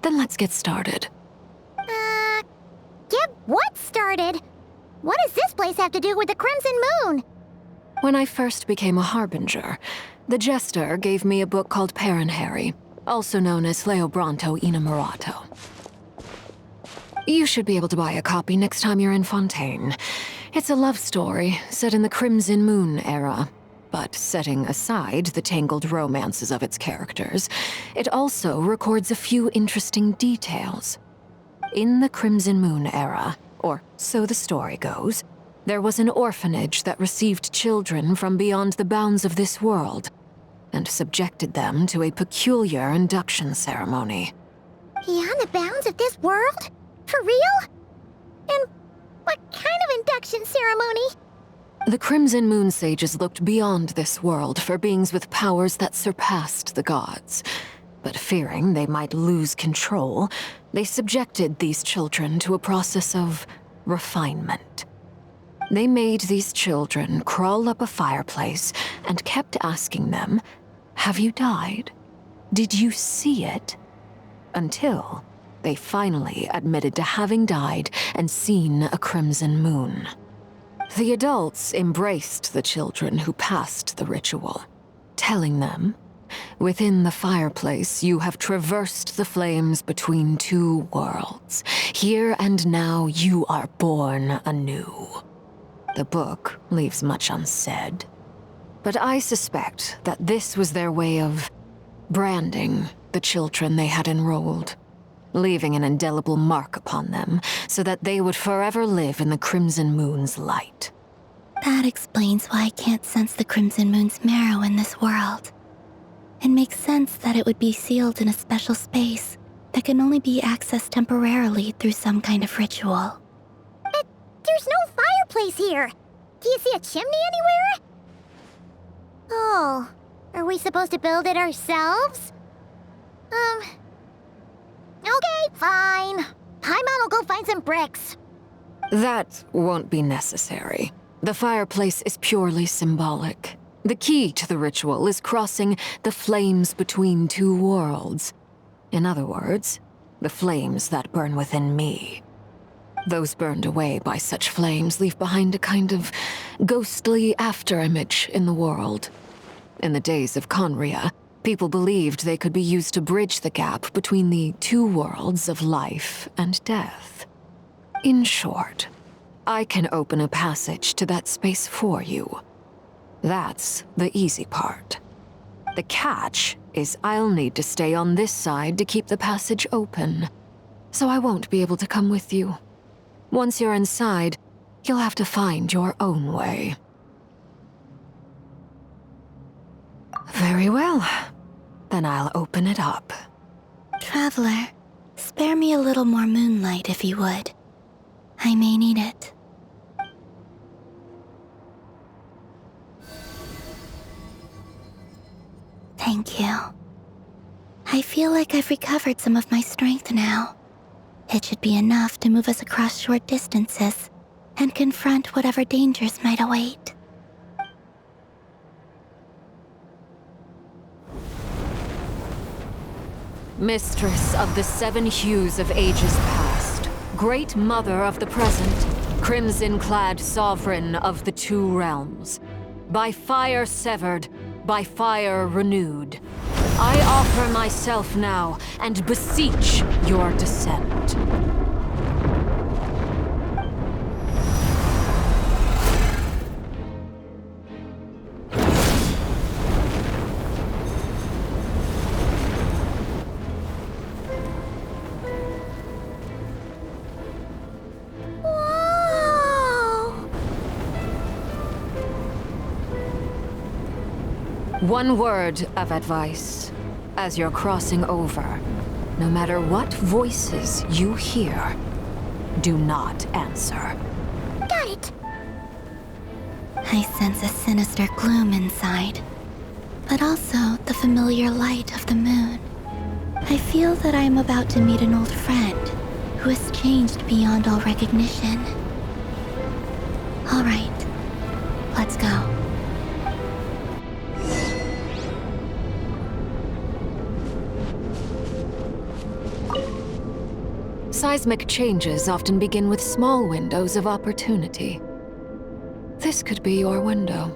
Then let's get started. Get what started? What does this place have to do with the Crimson Moon? When I first became a Harbinger, the Jester gave me a book called Paranhari, also known as Leobranto Inamorato. You should be able to buy a copy next time you're in Fontaine. It's a love story set in the Crimson Moon era, but setting aside the tangled romances of its characters, it also records a few interesting details. In the Crimson Moon era, or so the story goes, there was an orphanage that received children from beyond the bounds of this world, and subjected them to a peculiar induction ceremony. Beyond the bounds of this world? For real? And what kind of induction ceremony? The Crimson Moon sages looked beyond this world for beings with powers that surpassed the gods. But fearing they might lose control, they subjected these children to a process of refinement. They made these children crawl up a fireplace and kept asking them, "Have you died? Did you see it?" Until they finally admitted to having died and seen a crimson moon. The adults embraced the children who passed the ritual, telling them, "Within the fireplace, you have traversed the flames between two worlds. Here and now, you are born anew." The book leaves much unsaid, but I suspect that this was their way of branding the children they had enrolled, leaving an indelible mark upon them so that they would forever live in the Crimson Moon's light. That explains why I can't sense the Crimson Moon's marrow in this world. It makes sense that it would be sealed in a special space that can only be accessed temporarily through some kind of ritual. But there's no fireplace here. Do you see a chimney anywhere? Oh, are we supposed to build it ourselves? Okay, fine. Paimon will go find some bricks. That won't be necessary. The fireplace is purely symbolic. The key to the ritual is crossing the flames between two worlds. In other words, the flames that burn within me. Those burned away by such flames leave behind a kind of ghostly afterimage in the world. In the days of Conria, people believed they could be used to bridge the gap between the two worlds of life and death. In short, I can open a passage to that space for you. That's the easy part. The catch is I'll need to stay on this side to keep the passage open, so I won't be able to come with you. Once you're inside, you'll have to find your own way. Very well. Then I'll open it up. Traveler, spare me a little more moonlight if you would. I may need it. Thank you. I feel like I've recovered some of my strength now. It should be enough to move us across short distances and confront whatever dangers might await. Mistress of the seven hues of ages past, great mother of the present, crimson-clad sovereign of the two realms, by fire severed, by fire renewed, I offer myself now and beseech your descent. One word of advice. As you're crossing over, no matter what voices you hear, do not answer. Got it! I sense a sinister gloom inside, but also the familiar light of the moon. I feel that I am about to meet an old friend who has changed beyond all recognition. All right, let's go. Seismic changes often begin with small windows of opportunity. This could be your window.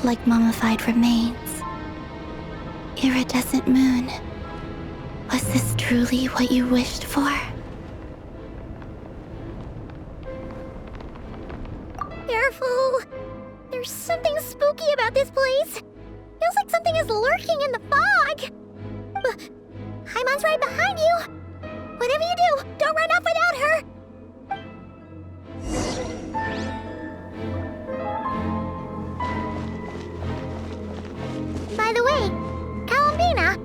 Like mummified remains. Iridescent moon. Was this truly what you wished for? Careful! There's something spooky about this place. Feels like something is lurking in the fog. Haimon's right behind you. Whatever you do, don't run off without her. By the way, Columbina,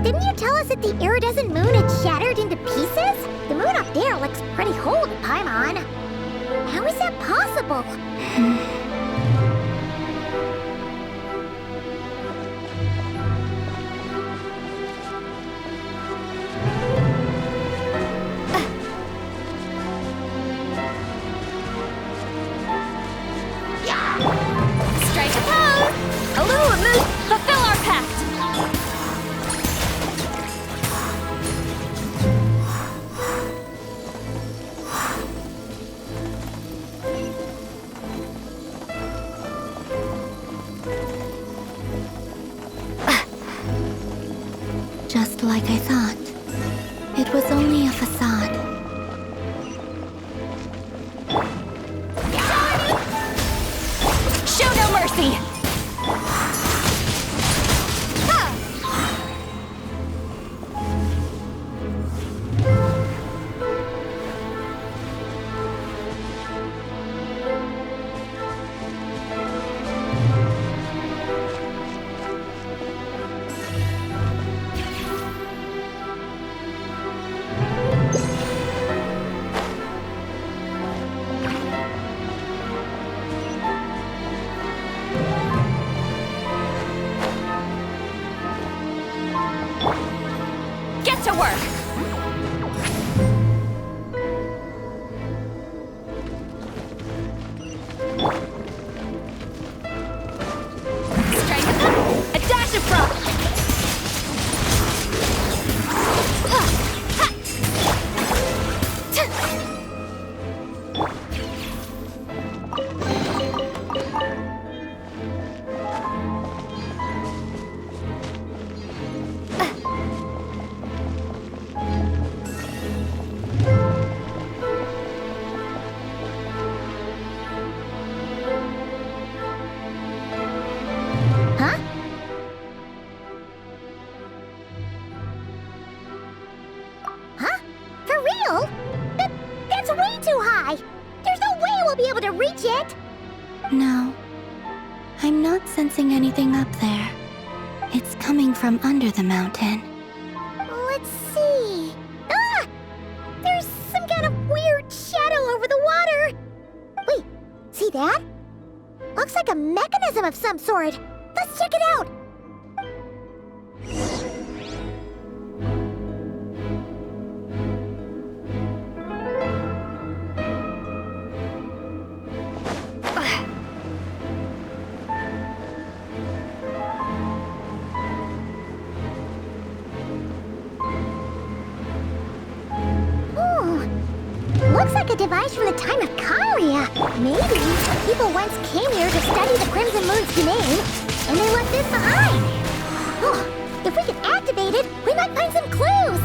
didn't you tell us that the iridescent moon had shattered into pieces? The moon up there looks pretty whole to Paimon. How is that possible? Strike a pose! Allura Moose, fulfill our pact! Just like I thought. It was only a facade. Show no mercy! I'm not sensing anything up there. It's coming from under the mountain. Let's see. Ah! There's some kind of weird shadow over the water. Wait, see that? Looks like a mechanism of some sort. Let's check it out. Looks like a device from the time of Kyria. Maybe people once came here to study the Crimson Moon's domain, and they left this behind. Oh, if we can activate it, we might find some clues.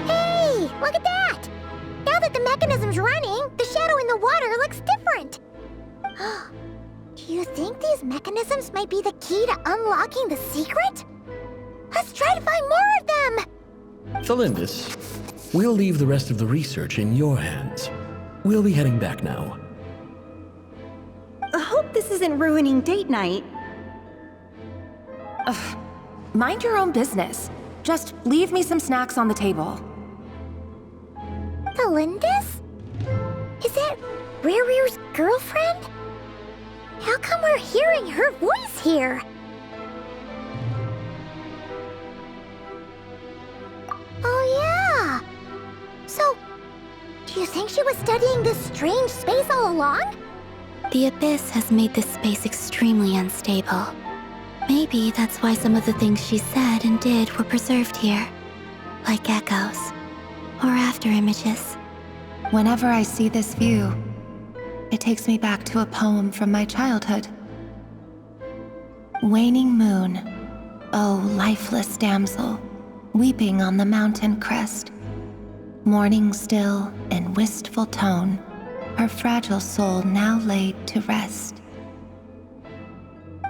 Hey, look at that! Now that the mechanism's running, the shadow in the water looks different. Do you think these mechanisms might be the key to unlocking the secret? Let's try to find more of them! Thalindis, we'll leave the rest of the research in your hands. We'll be heading back now. I hope this isn't ruining date night. Ugh. Mind your own business. Just leave me some snacks on the table. Thalindis? Is that Rear's girlfriend? How come we're hearing her voice here? Oh yeah! So, do you think she was studying this strange space all along? The Abyss has made this space extremely unstable. Maybe that's why some of the things she said and did were preserved here. Like echoes. Or after images. Whenever I see this view, it takes me back to a poem from my childhood. Waning moon, oh lifeless damsel, weeping on the mountain crest. Mourning still in wistful tone, her fragile soul now laid to rest.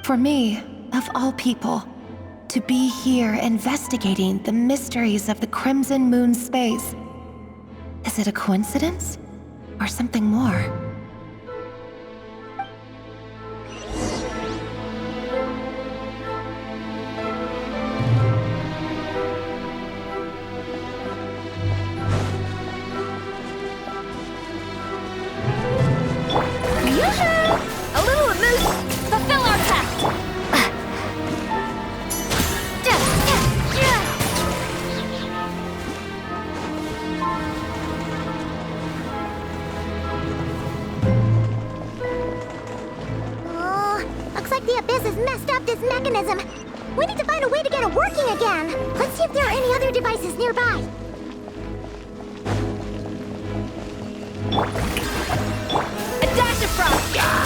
For me, of all people, to be here investigating the mysteries of the Crimson Moon space. Is it a coincidence? Or something more? A little moose! Fulfill our pact! Looks like the Abyss has messed up this mechanism. We need to find a way to get it working again. Let's see if there are any other devices nearby. A dash of frost! Yeah!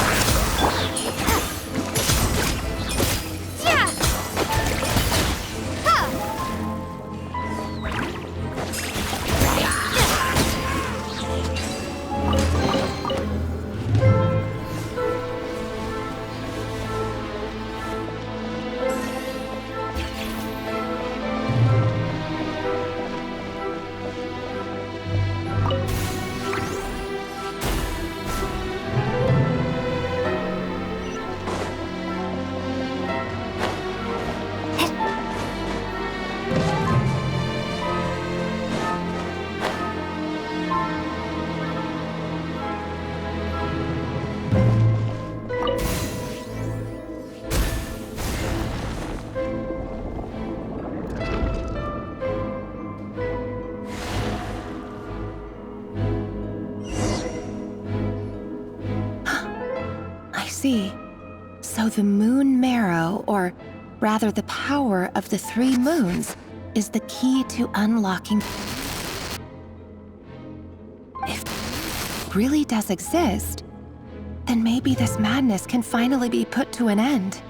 See. So the moon marrow, or rather the power of the 3 moons, is the key to unlocking. If it really does exist, then maybe this madness can finally be put to an end.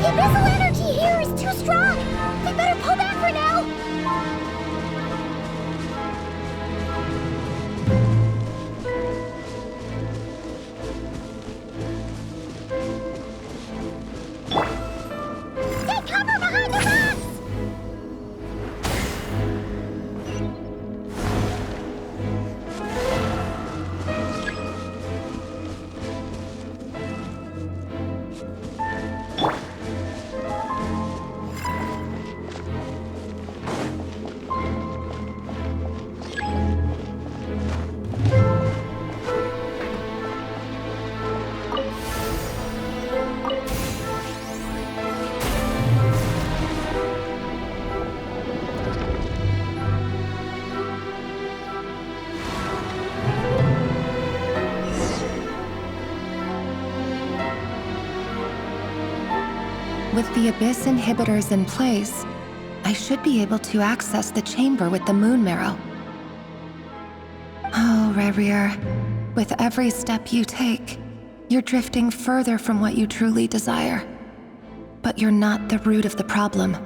The abyssal energy here is too strong! We better pull back for now! Take cover behind the rocks! With the Abyss inhibitors in place, I should be able to access the chamber with the moon marrow. Oh, Rerir, with every step you take, you're drifting further from what you truly desire. But you're not the root of the problem.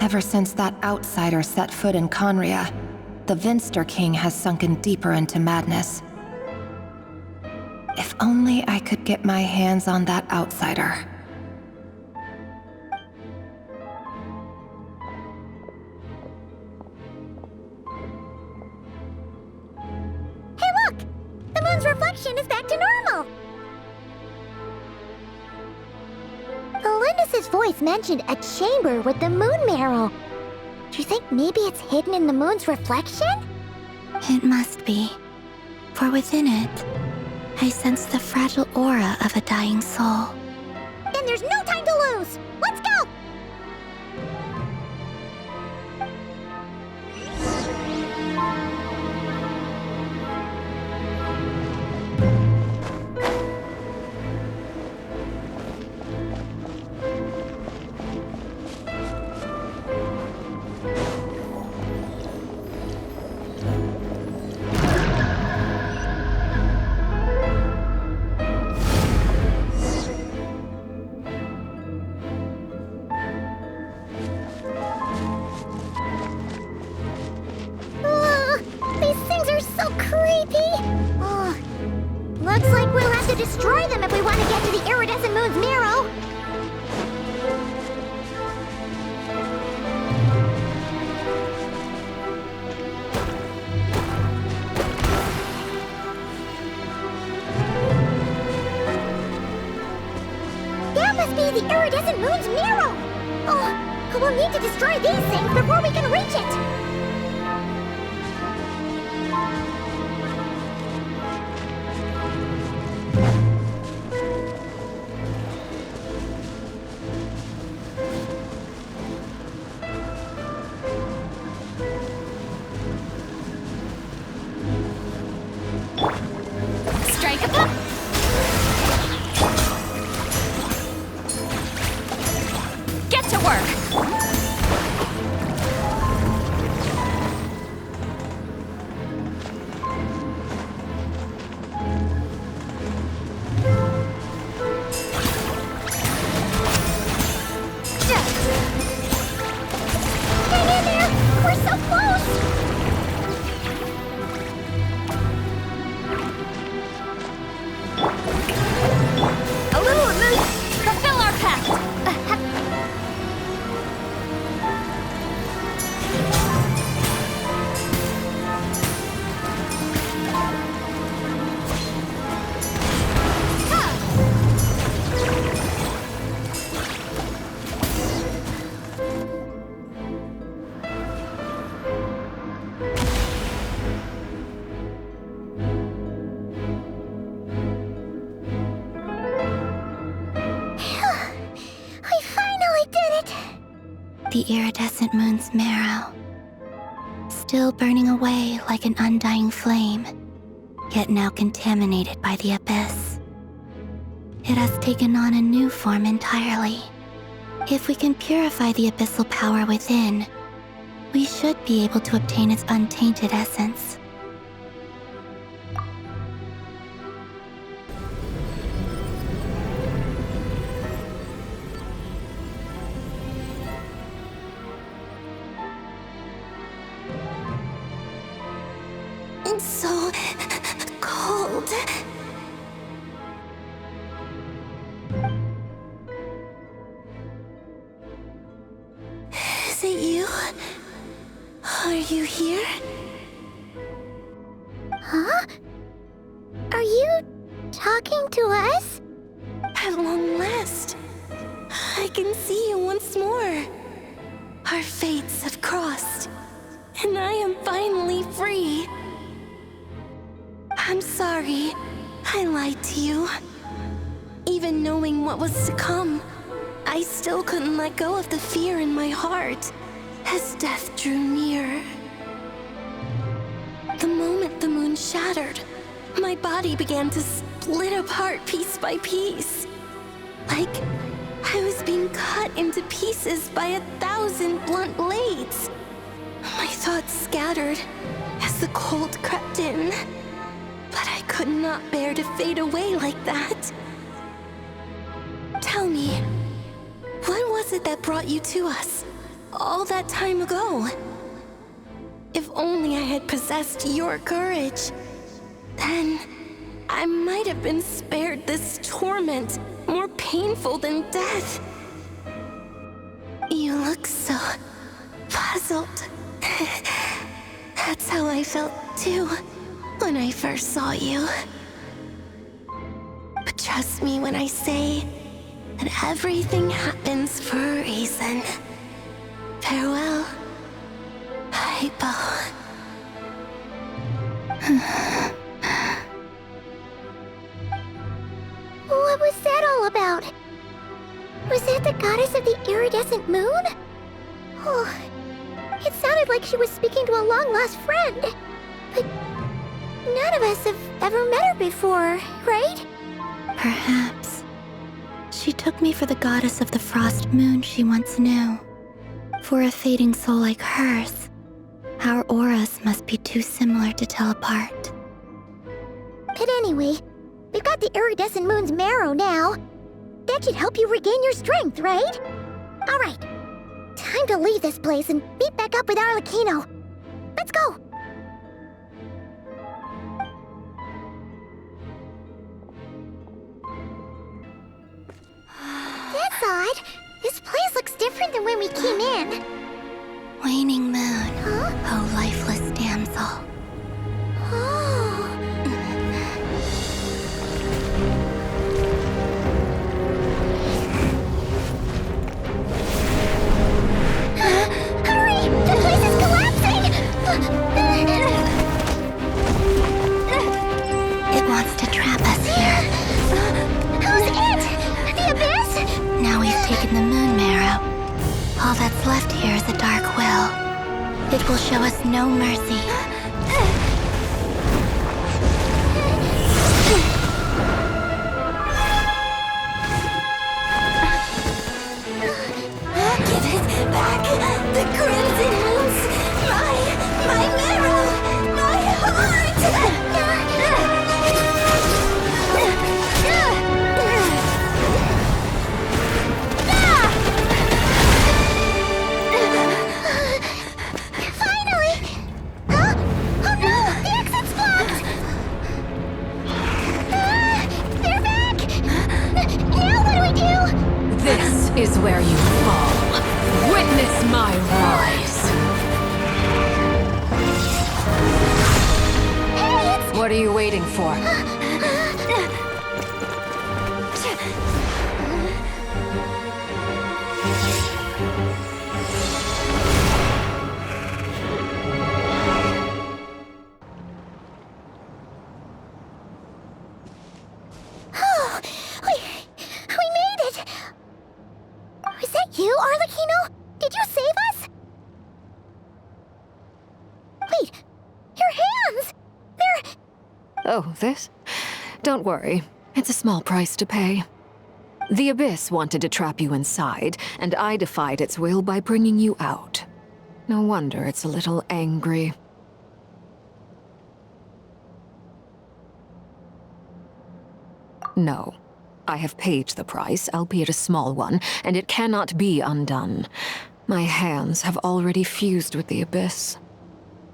Ever since that outsider set foot in Conria, the Vinster King has sunken deeper into madness. If only I could get my hands on that outsider. Hey look! The moon's reflection is back to normal! Elendis' voice mentioned a chamber with the moon marrow. Do you think maybe it's hidden in the moon's reflection? It must be. For within it, I sense the fragile aura of a dying soul. Then there's no time to lose! Let's go! These things are so creepy! Oh, looks like we'll have to destroy them if we want to get to the iridescent moon's marrow! That must be the iridescent moon's marrow! Oh, we'll need to destroy these things before we can reach it! Strike a pop! Get to work! Hang in there! We're so close! A little move! Fulfill our pact! We finally did it! The iridescent moon's marrow. Still burning away like an undying flame, yet now contaminated by the abyss. It has taken on a new form entirely. If we can purify the abyssal power within, we should be able to obtain its untainted essence. so cold. Is it you? Are you here? Huh? Are you talking to us? At long last, I can see you once more. Our fates have crossed, and I am finally free. I'm sorry, I lied to you. Even knowing what was to come, I still couldn't let go of the fear in my heart as death drew near. The moment the moon shattered, my body began to split apart piece by piece. Like I was being cut into pieces by 1,000 blunt blades. My thoughts scattered as the cold crept in, but I could not bear to fade away like that. Tell me, what was it that brought you to us all that time ago? If only I had possessed your courage, then I might have been spared this torment more painful than death. You look so puzzled. That's how I felt too when I first saw you. But trust me when I say that everything happens for a reason. Farewell, Hypo. What was that all about? Was that the goddess of the iridescent moon? Oh, it sounded like she was speaking to a long-lost friend. But none of us have ever met her before, right? Perhaps. She took me for the goddess of the frost moon she once knew. For a fading soul like hers, our auras must be too similar to tell apart. But anyway, we've got the iridescent moon's marrow now. That should help you regain your strength, right? All right, time to leave this place and meet back up with Arlecchino. Let's go! That's odd. This place looks different than when we came in. Waning moon, Huh? oh lifeless damsel. Oh. Hurry! The place is collapsing! It wants to trap us here. Who's it? The Abyss? Now we've taken the moon marrow. All that's left here is a dark will. It will show us no mercy. Give it back! The crimson moons! My marrow! My heart! Finally! Huh? Oh no! The exit's blocked! They're back! Now what do we do? This is where you fall. Witness my rise. Hey, What are you waiting for? Oh, we made it! Was that you, Arlecchino? Did you save us? Wait, your hands! They're... Oh, this? Don't worry. It's a small price to pay. The Abyss wanted to trap you inside, and I defied its will by bringing you out. No wonder it's a little angry. No. I have paid the price, albeit a small one, and it cannot be undone. My hands have already fused with the Abyss.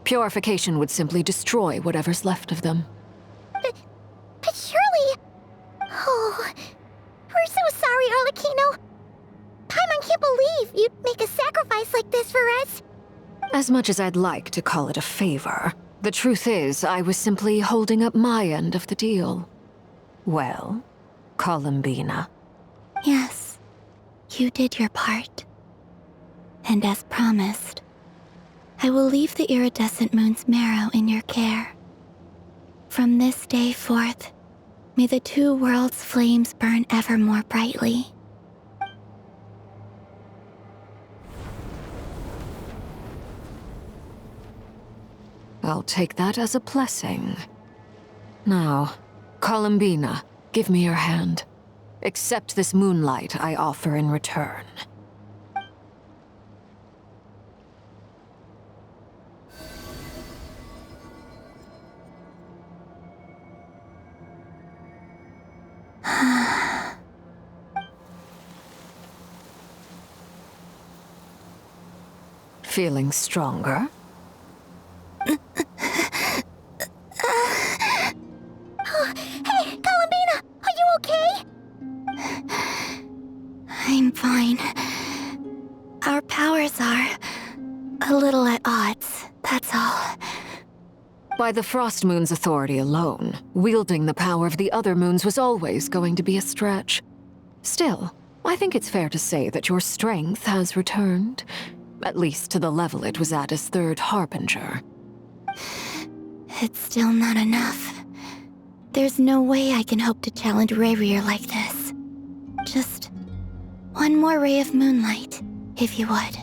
Purification would simply destroy whatever's left of them. But surely... Oh, we're so sorry, Arlecchino. Paimon can't believe you'd make a sacrifice like this for us. As much as I'd like to call it a favor, the truth is I was simply holding up my end of the deal. Well, Columbina. Yes, you did your part. And as promised, I will leave the iridescent moon's marrow in your care. From this day forth, may the two worlds' flames burn ever more brightly. I'll take that as a blessing. Now, Columbina, give me your hand. Accept this moonlight I offer in return. Feeling stronger? Hey, Columbina, are you okay? I'm fine. Our powers are a little at odds, that's all. By the Frost Moon's authority alone, wielding the power of the other moons was always going to be a stretch. Still, I think it's fair to say that your strength has returned, at least to the level it was at as Third Harbinger. It's still not enough. There's no way I can hope to challenge Rayrear like this. Just one more ray of moonlight, if you would.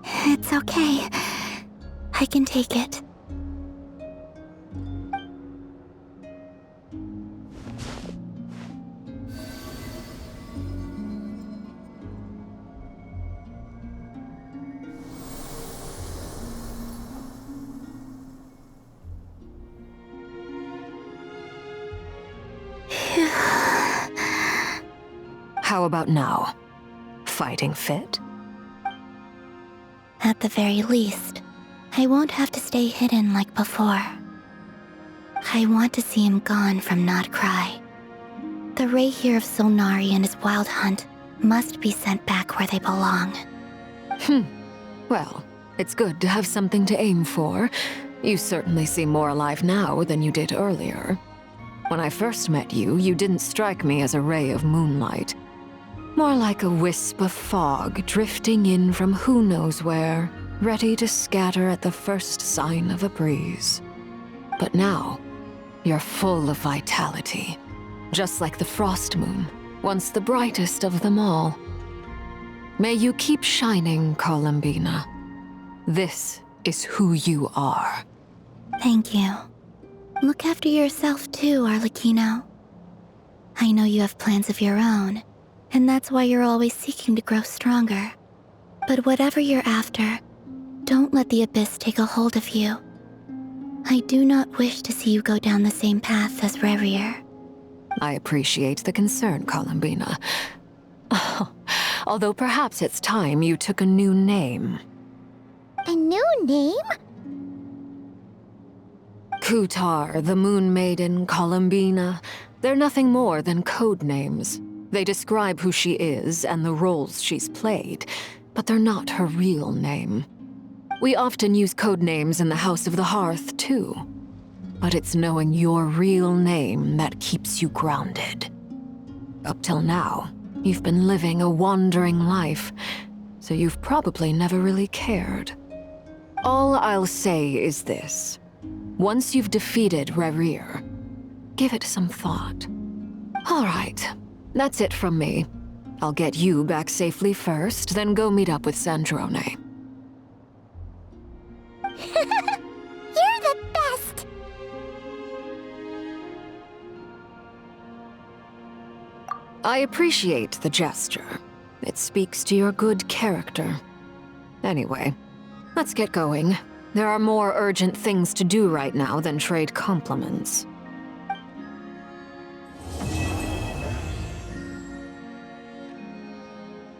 It's okay. I can take it. How about now? Fighting fit? At the very least, I won't have to stay hidden like before. I want to see him gone from Nodcry. The Rayhear of Solnari and his wild hunt must be sent back where they belong. Well, it's good to have something to aim for. You certainly seem more alive now than you did earlier. When I first met you, you didn't strike me as a ray of moonlight. More like a wisp of fog drifting in from who knows where, ready to scatter at the first sign of a breeze. But now, you're full of vitality, just like the Frost Moon, once the brightest of them all. May you keep shining, Columbina. This is who you are. Thank you. Look after yourself too, Arlecchino. I know you have plans of your own, and that's why you're always seeking to grow stronger. But whatever you're after, don't let the Abyss take a hold of you. I do not wish to see you go down the same path as Rayrear. I appreciate the concern, Columbina. Although perhaps it's time you took a new name. A new name? Kutar, the Moon Maiden, Columbina, they're nothing more than code names. They describe who she is and the roles she's played, but they're not her real name. We often use code names in the House of the Hearth, too. But it's knowing your real name that keeps you grounded. Up till now, you've been living a wandering life, so you've probably never really cared. All I'll say is this. Once you've defeated Rayrear, give it some thought. All right, that's it from me. I'll get you back safely first, then go meet up with Sandrone. You're the best! I appreciate the gesture. It speaks to your good character. Anyway, let's get going. There are more urgent things to do right now than trade compliments.